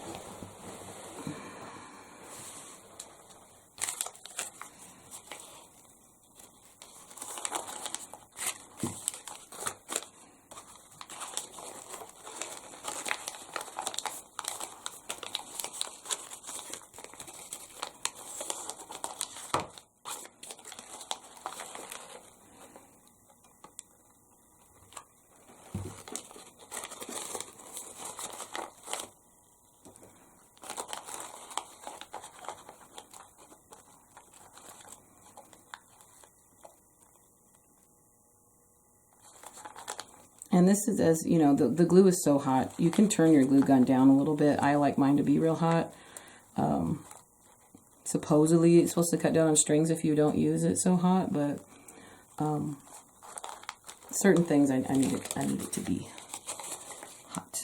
And this is, as you know, the glue is so hot. You can turn your glue gun down a little bit. I like mine to be real hot. So supposedly it's supposed to cut down on strings if you don't use it so hot, but certain things I need it to be hot.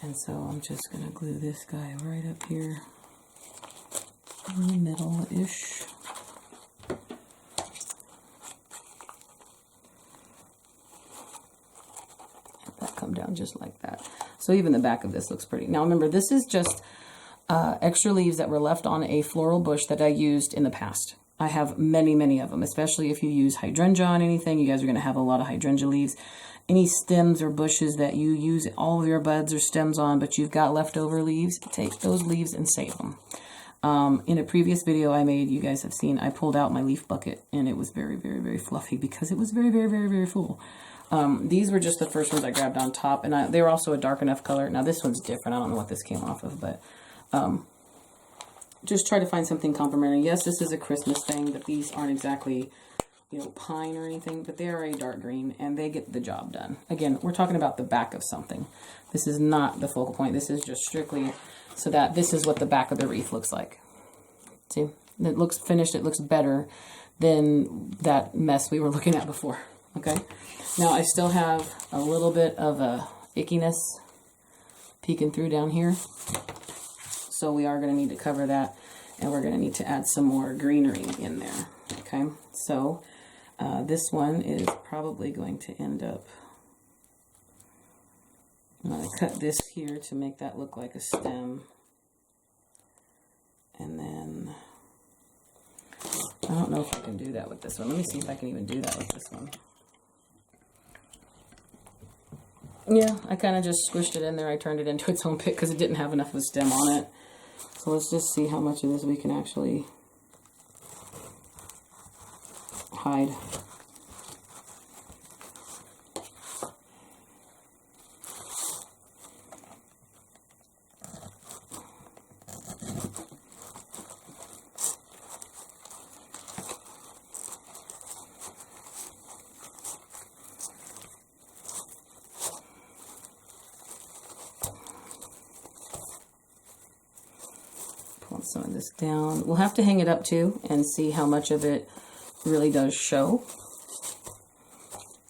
And so I'm just gonna glue this guy right up here in the middle-ish. That come down just like that. So even the back of this looks pretty. Now remember, this is just extra leaves that were left on a floral bush that I used in the past. I have many of them, especially if you use hydrangea on anything. You guys are going to have a lot of hydrangea leaves. Any stems or bushes that you use all of your buds or stems on, but you've got leftover leaves, take those leaves and save them. In a previous video I made, you guys have seen, I pulled out my leaf bucket and it was very fluffy because it was very full. These were just the first ones I grabbed on top, and they were also a dark enough color. Now this one's different. I don't know what this came off of, but just try to find something complementary. Yes, this is a Christmas thing, but these aren't exactly, you know, pine or anything, but they are a dark green and they get the job done. Again, we're talking about the back of something. This is not the focal point. This is just strictly so that this is what the back of the wreath looks like. See, it looks finished. It looks better than that mess we were looking at before. Okay. Now I still have a little bit of a ickiness peeking through down here. So we are going to need to cover that, and we're going to need to add some more greenery in there. Okay, so this one is probably going to end up, I'm going to cut this here to make that look like a stem. And then, I don't know if I can do that with this one. Let me see if I can even do that with this one. Yeah, I kind of just squished it in there. I turned it into its own pit because it didn't have enough of a stem on it. So let's just see how much of this we can actually hide. Pull some of this down. We'll have to hang it up too and see how much of it really does show.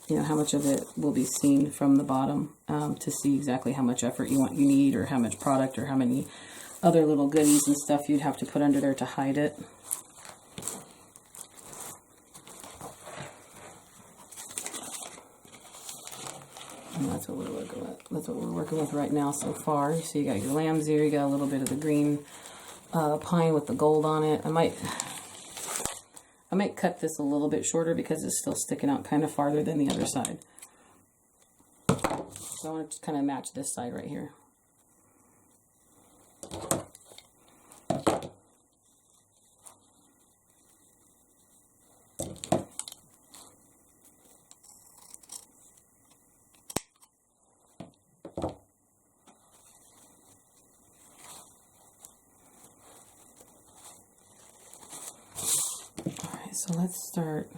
You know, how much of it will be seen from the bottom, to see exactly how much effort you need, or how much product, or how many other little goodies and stuff you'd have to put under there to hide it. And that's what we're working with. That's what we're working with right now so far. So you got your lamb's ear, you got a little bit of the green pine with the gold on it. I might cut this a little bit shorter because it's still sticking out kind of farther than the other side. So I want to kind of match this side right here. So let's start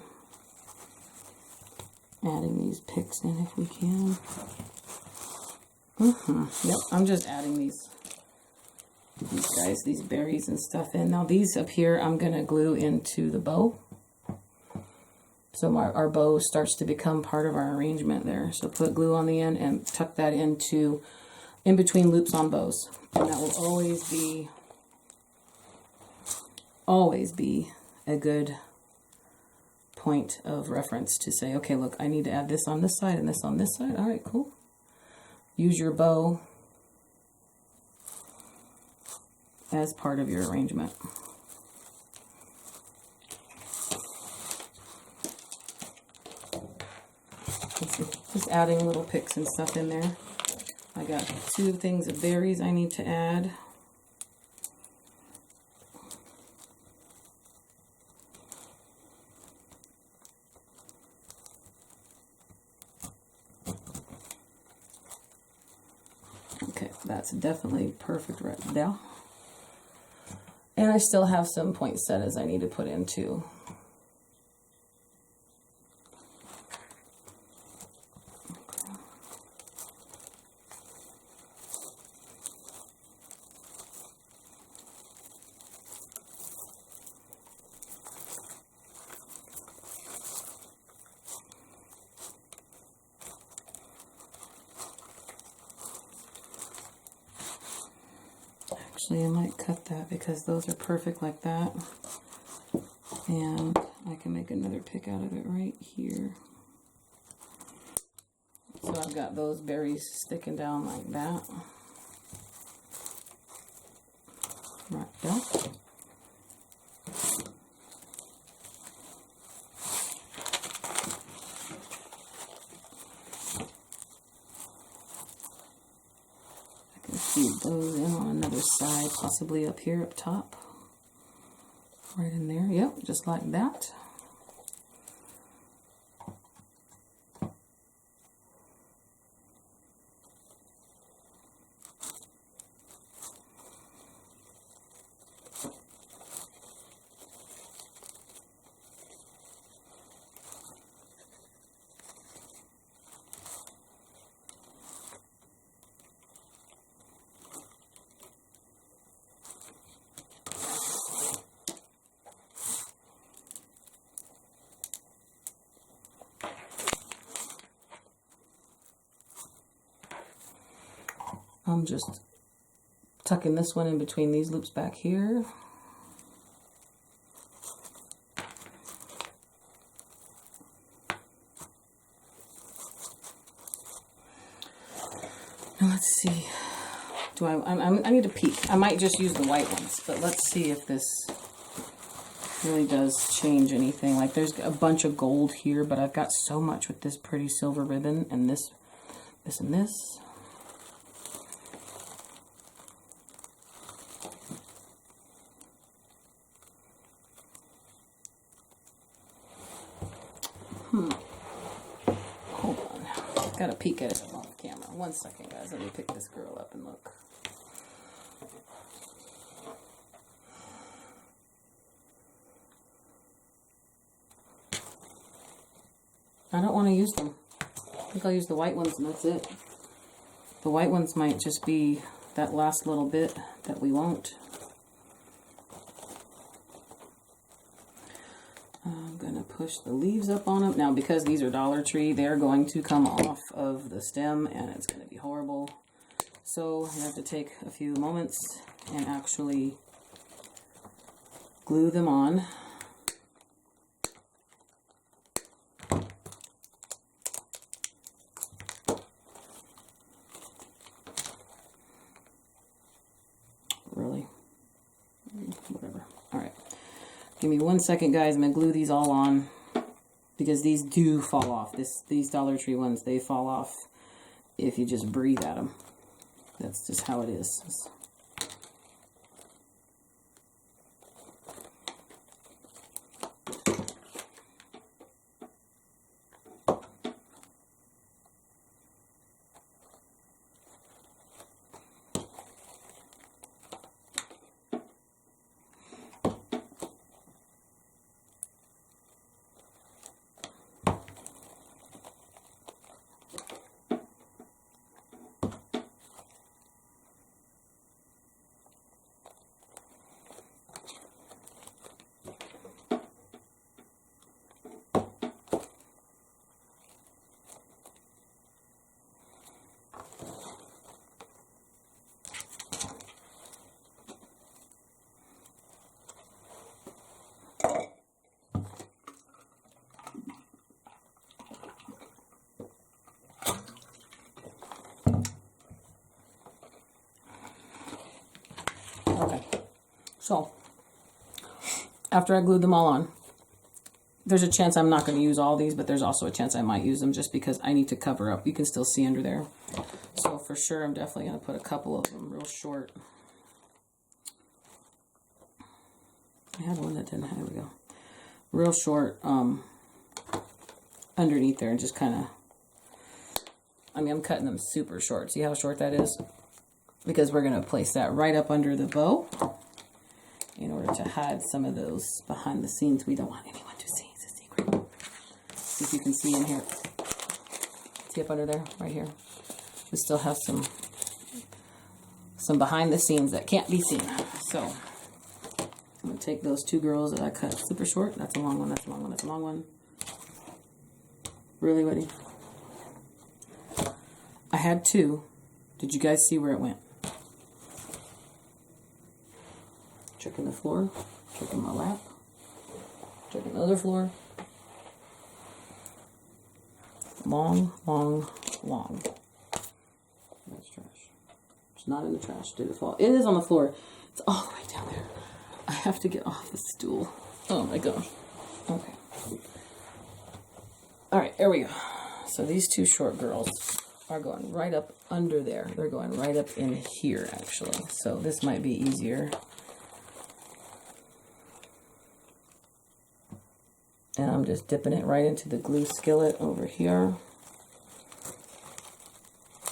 adding these picks in if we can. Yep, I'm just adding these guys, these berries and stuff in. Now these up here, I'm going to glue into the bow. So our bow starts to become part of our arrangement there. So put glue on the end and tuck that into in between loops on bows. And that will always be a good point of reference to say, okay, look, I need to add this on this side and this on this side. All right, cool. Use your bow as part of your arrangement. Just adding little picks and stuff in there. I got 2 things of berries I need to add. Okay, that's definitely perfect right now. And I still have some poinsettias I need to put in too. Actually, I might cut that because those are perfect like that. And I can make another pick out of it right here. So I've got those berries sticking down like that. Right there. I can feed those in on another side, possibly up here up top. Right in there, yep, just like that. I'm just tucking this one in between these loops back here. Now let's see. I need to peek. I might just use the white ones, but let's see if this really does change anything. Like there's a bunch of gold here, but I've got so much with this pretty silver ribbon and this, and this. Hold on. Gotta peek at it off camera. One second, guys. Let me pick this girl up and look. I don't want to use them. I think I'll use the white ones and that's it. The white ones might just be that last little bit that we won't. I'm going to push the leaves up on them. Now, because these are Dollar Tree, they're going to come off of the stem and it's going to be horrible. So you have to take a few moments and actually glue them on. Really? Whatever. All right. Give me 1 second, guys. I'm going to glue these all on because these do fall off. These Dollar Tree ones, they fall off if you just breathe at them. That's just how it is. Okay, so after I glued them all on, there's a chance I'm not going to use all these, but there's also a chance I might use them just because I need to cover up. You can still see under there. So for sure, I'm definitely going to put a couple of them real short. I had one that didn't have, there we go. Real short underneath there and just kind of, I mean, I'm cutting them super short. See how short that is? Because we're going to place that right up under the bow in order to hide some of those behind the scenes. We don't want anyone to see. It's a secret. See if you can see in here. See up under there, right here. We still have some behind the scenes that can't be seen. So I'm going to take those two girls that I cut super short. That's a long one, that's a long one, that's a long one. Really, Whitney? I had two. Did you guys see where it went? Checking the floor, checking my lap, checking the other floor. Long, long, long. That's trash. It's not in the trash. Did it fall? It is on the floor. It's all the way down there. I have to get off the stool. Oh my gosh. Okay. Alright, there we go. So these two short girls are going right up under there. They're going right up in here, actually. So this might be easier. And I'm just dipping it right into the glue skillet over here.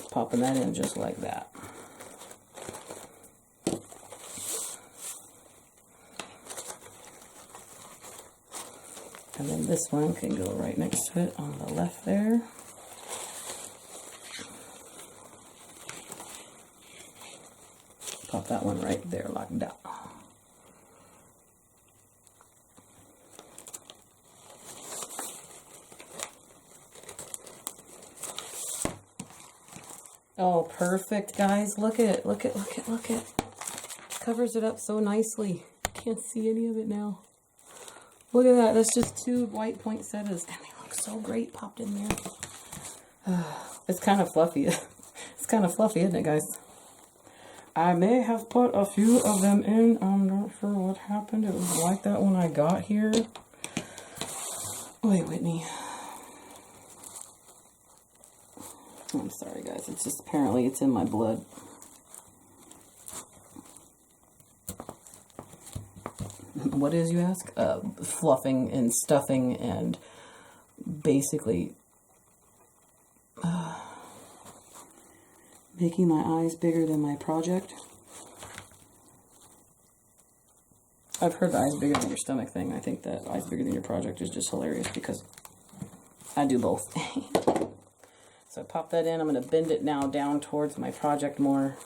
Popping that in just like that. And then this one can go right next to it on the left there. Pop that one right there like that. Oh, perfect, guys. Look at it. Look at, look at, look at. Covers it up so nicely. Can't see any of it now. Look at that. That's just two white poinsettias. And they look so great popped in there. It's kind of fluffy. It's kind of fluffy, isn't it, guys? I may have put a few of them in. I'm not sure what happened. It was like that when I got here. Wait, Whitney. I'm sorry, guys. It's just apparently it's in my blood. What is, you ask? Fluffing and stuffing and basically making my eyes bigger than my project. I've heard the eyes bigger than your stomach thing. I think that eyes bigger than your project is just hilarious because I do both. So I pop that in. I'm going to bend it now down towards my project more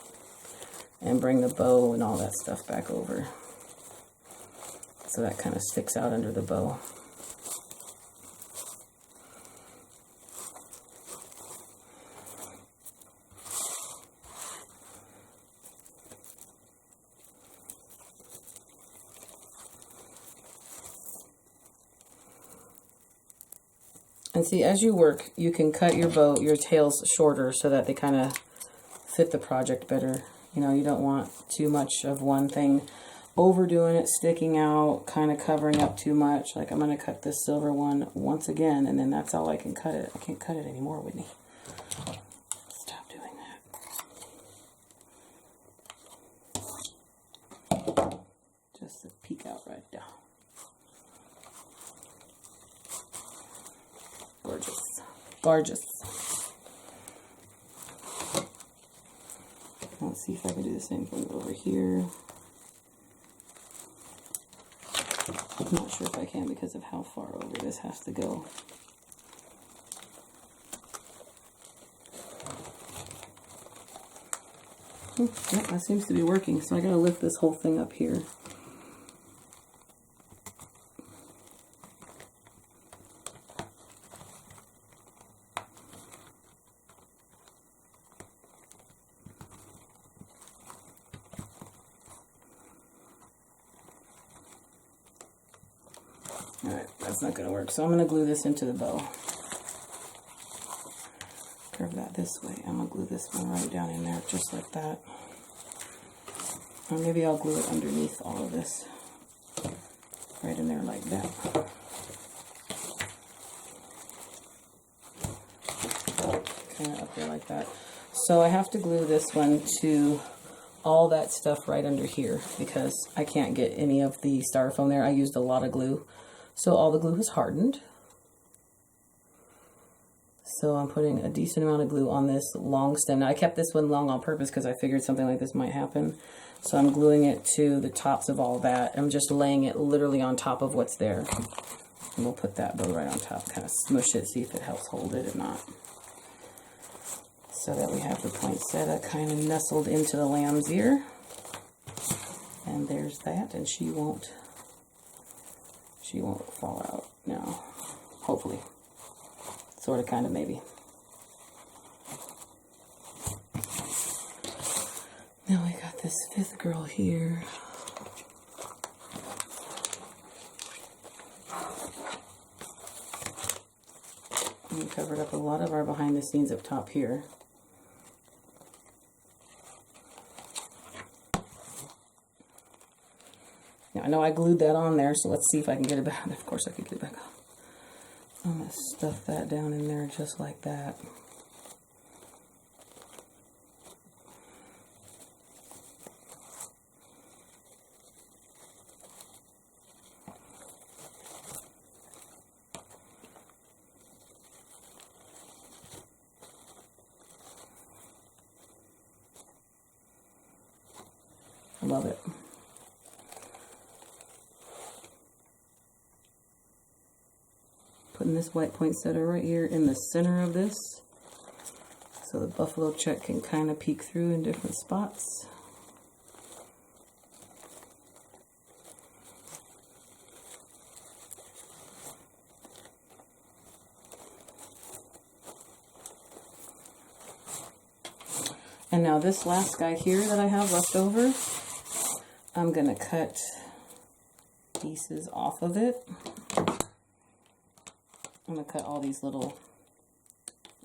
and bring the bow and all that stuff back over. So that kind of sticks out under the bow. And see, as you work, you can cut your bow, your tails shorter so that they kind of fit the project better. You know, you don't want too much of one thing, overdoing it, sticking out, kind of covering up too much. Like I'm going to cut this silver one once again, and then that's all I can cut it. I can't cut it anymore, Whitney. Stop doing that. Just to peek out right now. Gorgeous. Gorgeous. Let's see if I can do the same thing over here. I'm not sure if I can because of how far over this has to go. Yep, that seems to be working, so I gotta lift this whole thing up here. Alright, that's not going to work. So I'm going to glue this into the bow. Curve that this way. I'm going to glue this one right down in there, just like that. Or maybe I'll glue it underneath all of this. Right in there like that. Kind of up there like that. So I have to glue this one to all that stuff right under here because I can't get any of the styrofoam there. I used a lot of glue. So all the glue is hardened. So I'm putting a decent amount of glue on this long stem. Now I kept this one long on purpose because I figured something like this might happen. So I'm gluing it to the tops of all that. I'm just laying it literally on top of what's there. And we'll put that bow right on top, kind of smush it, see if it helps hold it or not. So that we have the poinsettia kind of nestled into the lamb's ear. And there's that, and she won't fall out now, hopefully. Sort of, kind of, maybe. Now I got this fifth girl here. We covered up a lot of our behind the scenes up top here. Now, I know I glued that on there, so let's see if I can get it back. Of course I can get it back on. I'm going to stuff that down in there just like that. I love it. Putting this white poinsettia right here in the center of this, so the buffalo check can kind of peek through in different spots. And now this last guy here that I have left over, I'm going to cut pieces off of it. I'm going to cut all these little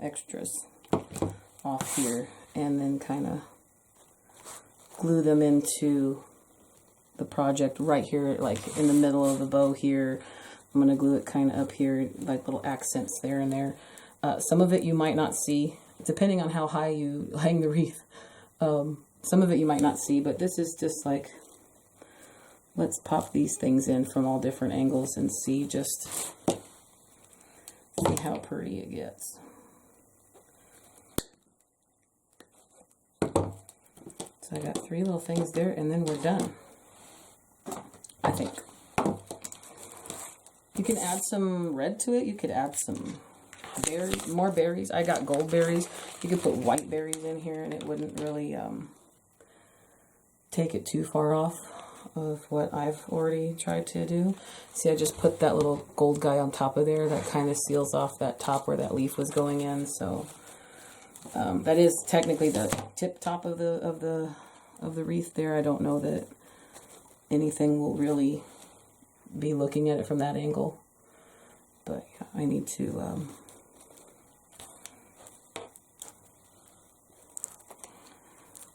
extras off here and then kind of glue them into the project right here, like in the middle of the bow here. I'm going to glue it kind of up here, like little accents there and there. Some of it you might not see, depending on how high you hang the wreath. Some of it you might not see, but this is just like, let's pop these things in from all different angles and see how pretty it gets. So I got 3 little things there, and then we're done, I think. You can add some red to it. You could add some berries, more berries. I got gold berries. You could put white berries in here, and it wouldn't really take it too far off of what I've already tried to do. See, I just put that little gold guy on top of there. That kind of seals off that top where that leaf was going in. So that is technically the tip top of the wreath there. I don't know that anything will really be looking at it from that angle, but yeah, I need to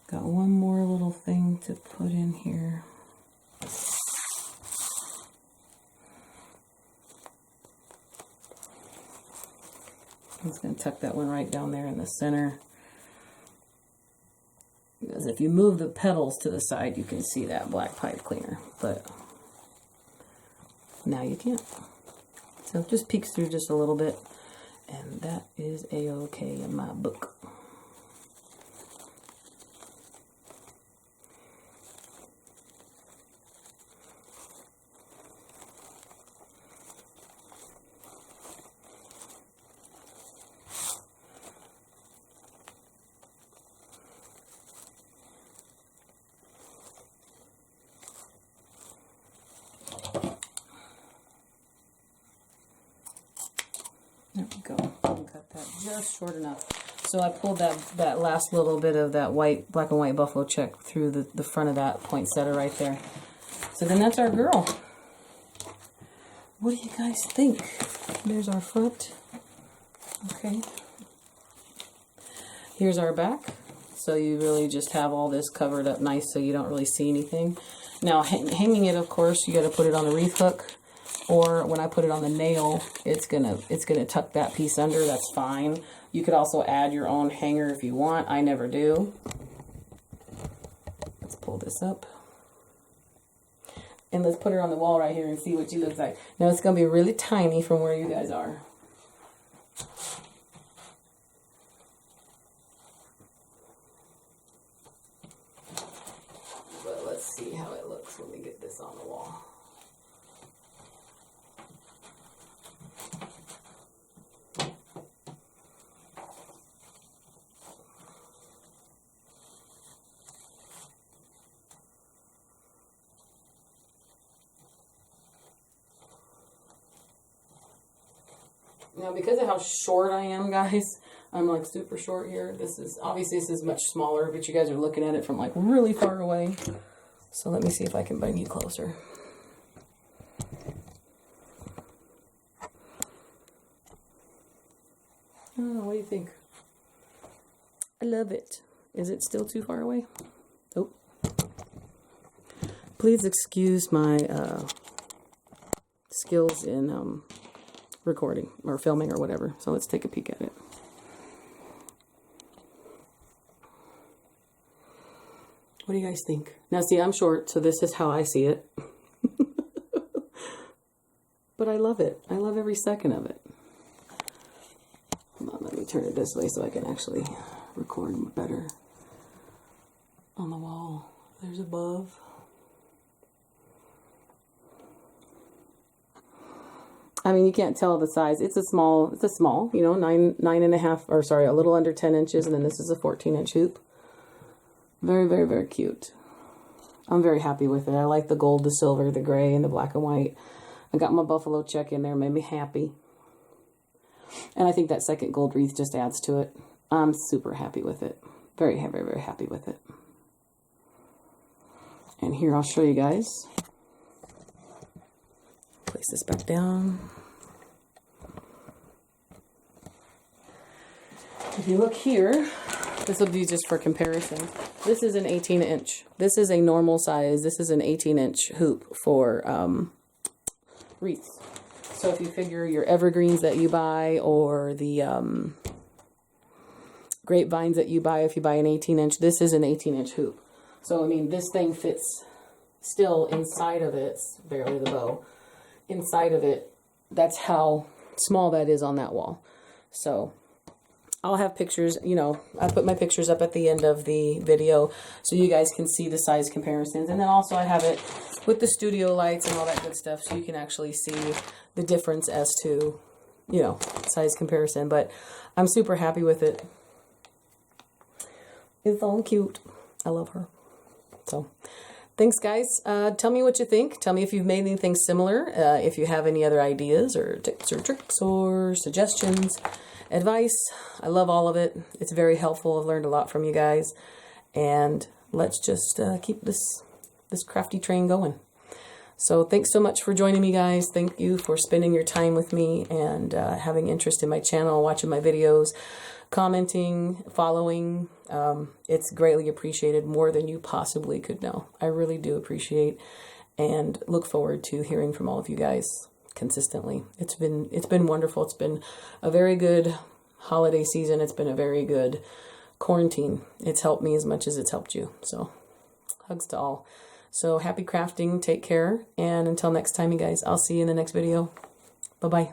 got one more little thing to put in here. I'm just going to tuck that one right down there in the center. Because if you move the petals to the side, you can see that black pipe cleaner. But now you can't. So it just peeks through just a little bit. And that is a-okay in my book. There we go. Got that just short enough. So I pulled that last little bit of that black and white buffalo check through the front of that poinsettia right there. So then that's our girl. What do you guys think? There's our front. Okay. Here's our back. So you really just have all this covered up nice so you don't really see anything. Now hanging it, of course, you got to put it on a wreath hook. Or when I put it on the nail, it's gonna tuck that piece under. That's fine. You could also add your own hanger if you want. I never do. Let's pull this up. And let's put her on the wall right here and see what she looks like. Now it's gonna be really tiny from where you guys are. But let's see how it looks when we get this on the wall. Now, because of how short I am, guys, I'm like super short here. This is much smaller, but you guys are looking at it from like really far away. So let me see if I can bring you closer. I don't know, what do you think? I love it. Is it still too far away? Oh. Please excuse my skills in recording or filming or whatever. So let's take a peek at it. What do you guys think? Now see, I'm short, so this is how I see it. But I love it. I love every second of it. Hold on, let me turn it this way so I can actually record better. On the wall, there's above. I mean, you can't tell the size. It's a small, you know, 9.5, or sorry, a little under 10 inches, and then this is a 14-inch hoop. Very, very, very cute. I'm very happy with it. I like the gold, the silver, the gray, and the black and white. I got my buffalo check in there, made me happy. And I think that second gold wreath just adds to it. I'm super happy with it. Very, very, very happy with it. And here, I'll show you guys. Place this back down. If you look here, this will be just for comparison. This is an 18-inch. This is a normal size. This is an 18-inch hoop for wreaths. So if you figure your evergreens that you buy or the grapevines that you buy, if you buy an 18-inch, this is an 18-inch hoop. So, I mean, this thing fits still inside of it. It's barely the bow. Inside of it, that's how small that is on that wall. So I'll have pictures, you know, I put my pictures up at the end of the video so you guys can see the size comparisons. And then also I have it with the studio lights and all that good stuff so you can actually see the difference as to, you know, size comparison. But I'm super happy with it. It's so cute. I love her. So thanks, guys. Tell me what you think. Tell me if you've made anything similar. If you have any other ideas or tips or tricks or suggestions, advice. I love all of it. It's very helpful. I've learned a lot from you guys. And let's just keep this crafty train going. So thanks so much for joining me, guys. Thank you for spending your time with me and having interest in my channel, watching my videos, commenting, following. It's greatly appreciated, more than you possibly could know. I really do appreciate and look forward to hearing from all of you guys consistently. It's been wonderful. It's been a very good holiday season. It's been a very good quarantine. It's helped me as much as it's helped you. So hugs to all. So happy crafting. Take care. And until next time, you guys, I'll see you in the next video. Bye-bye.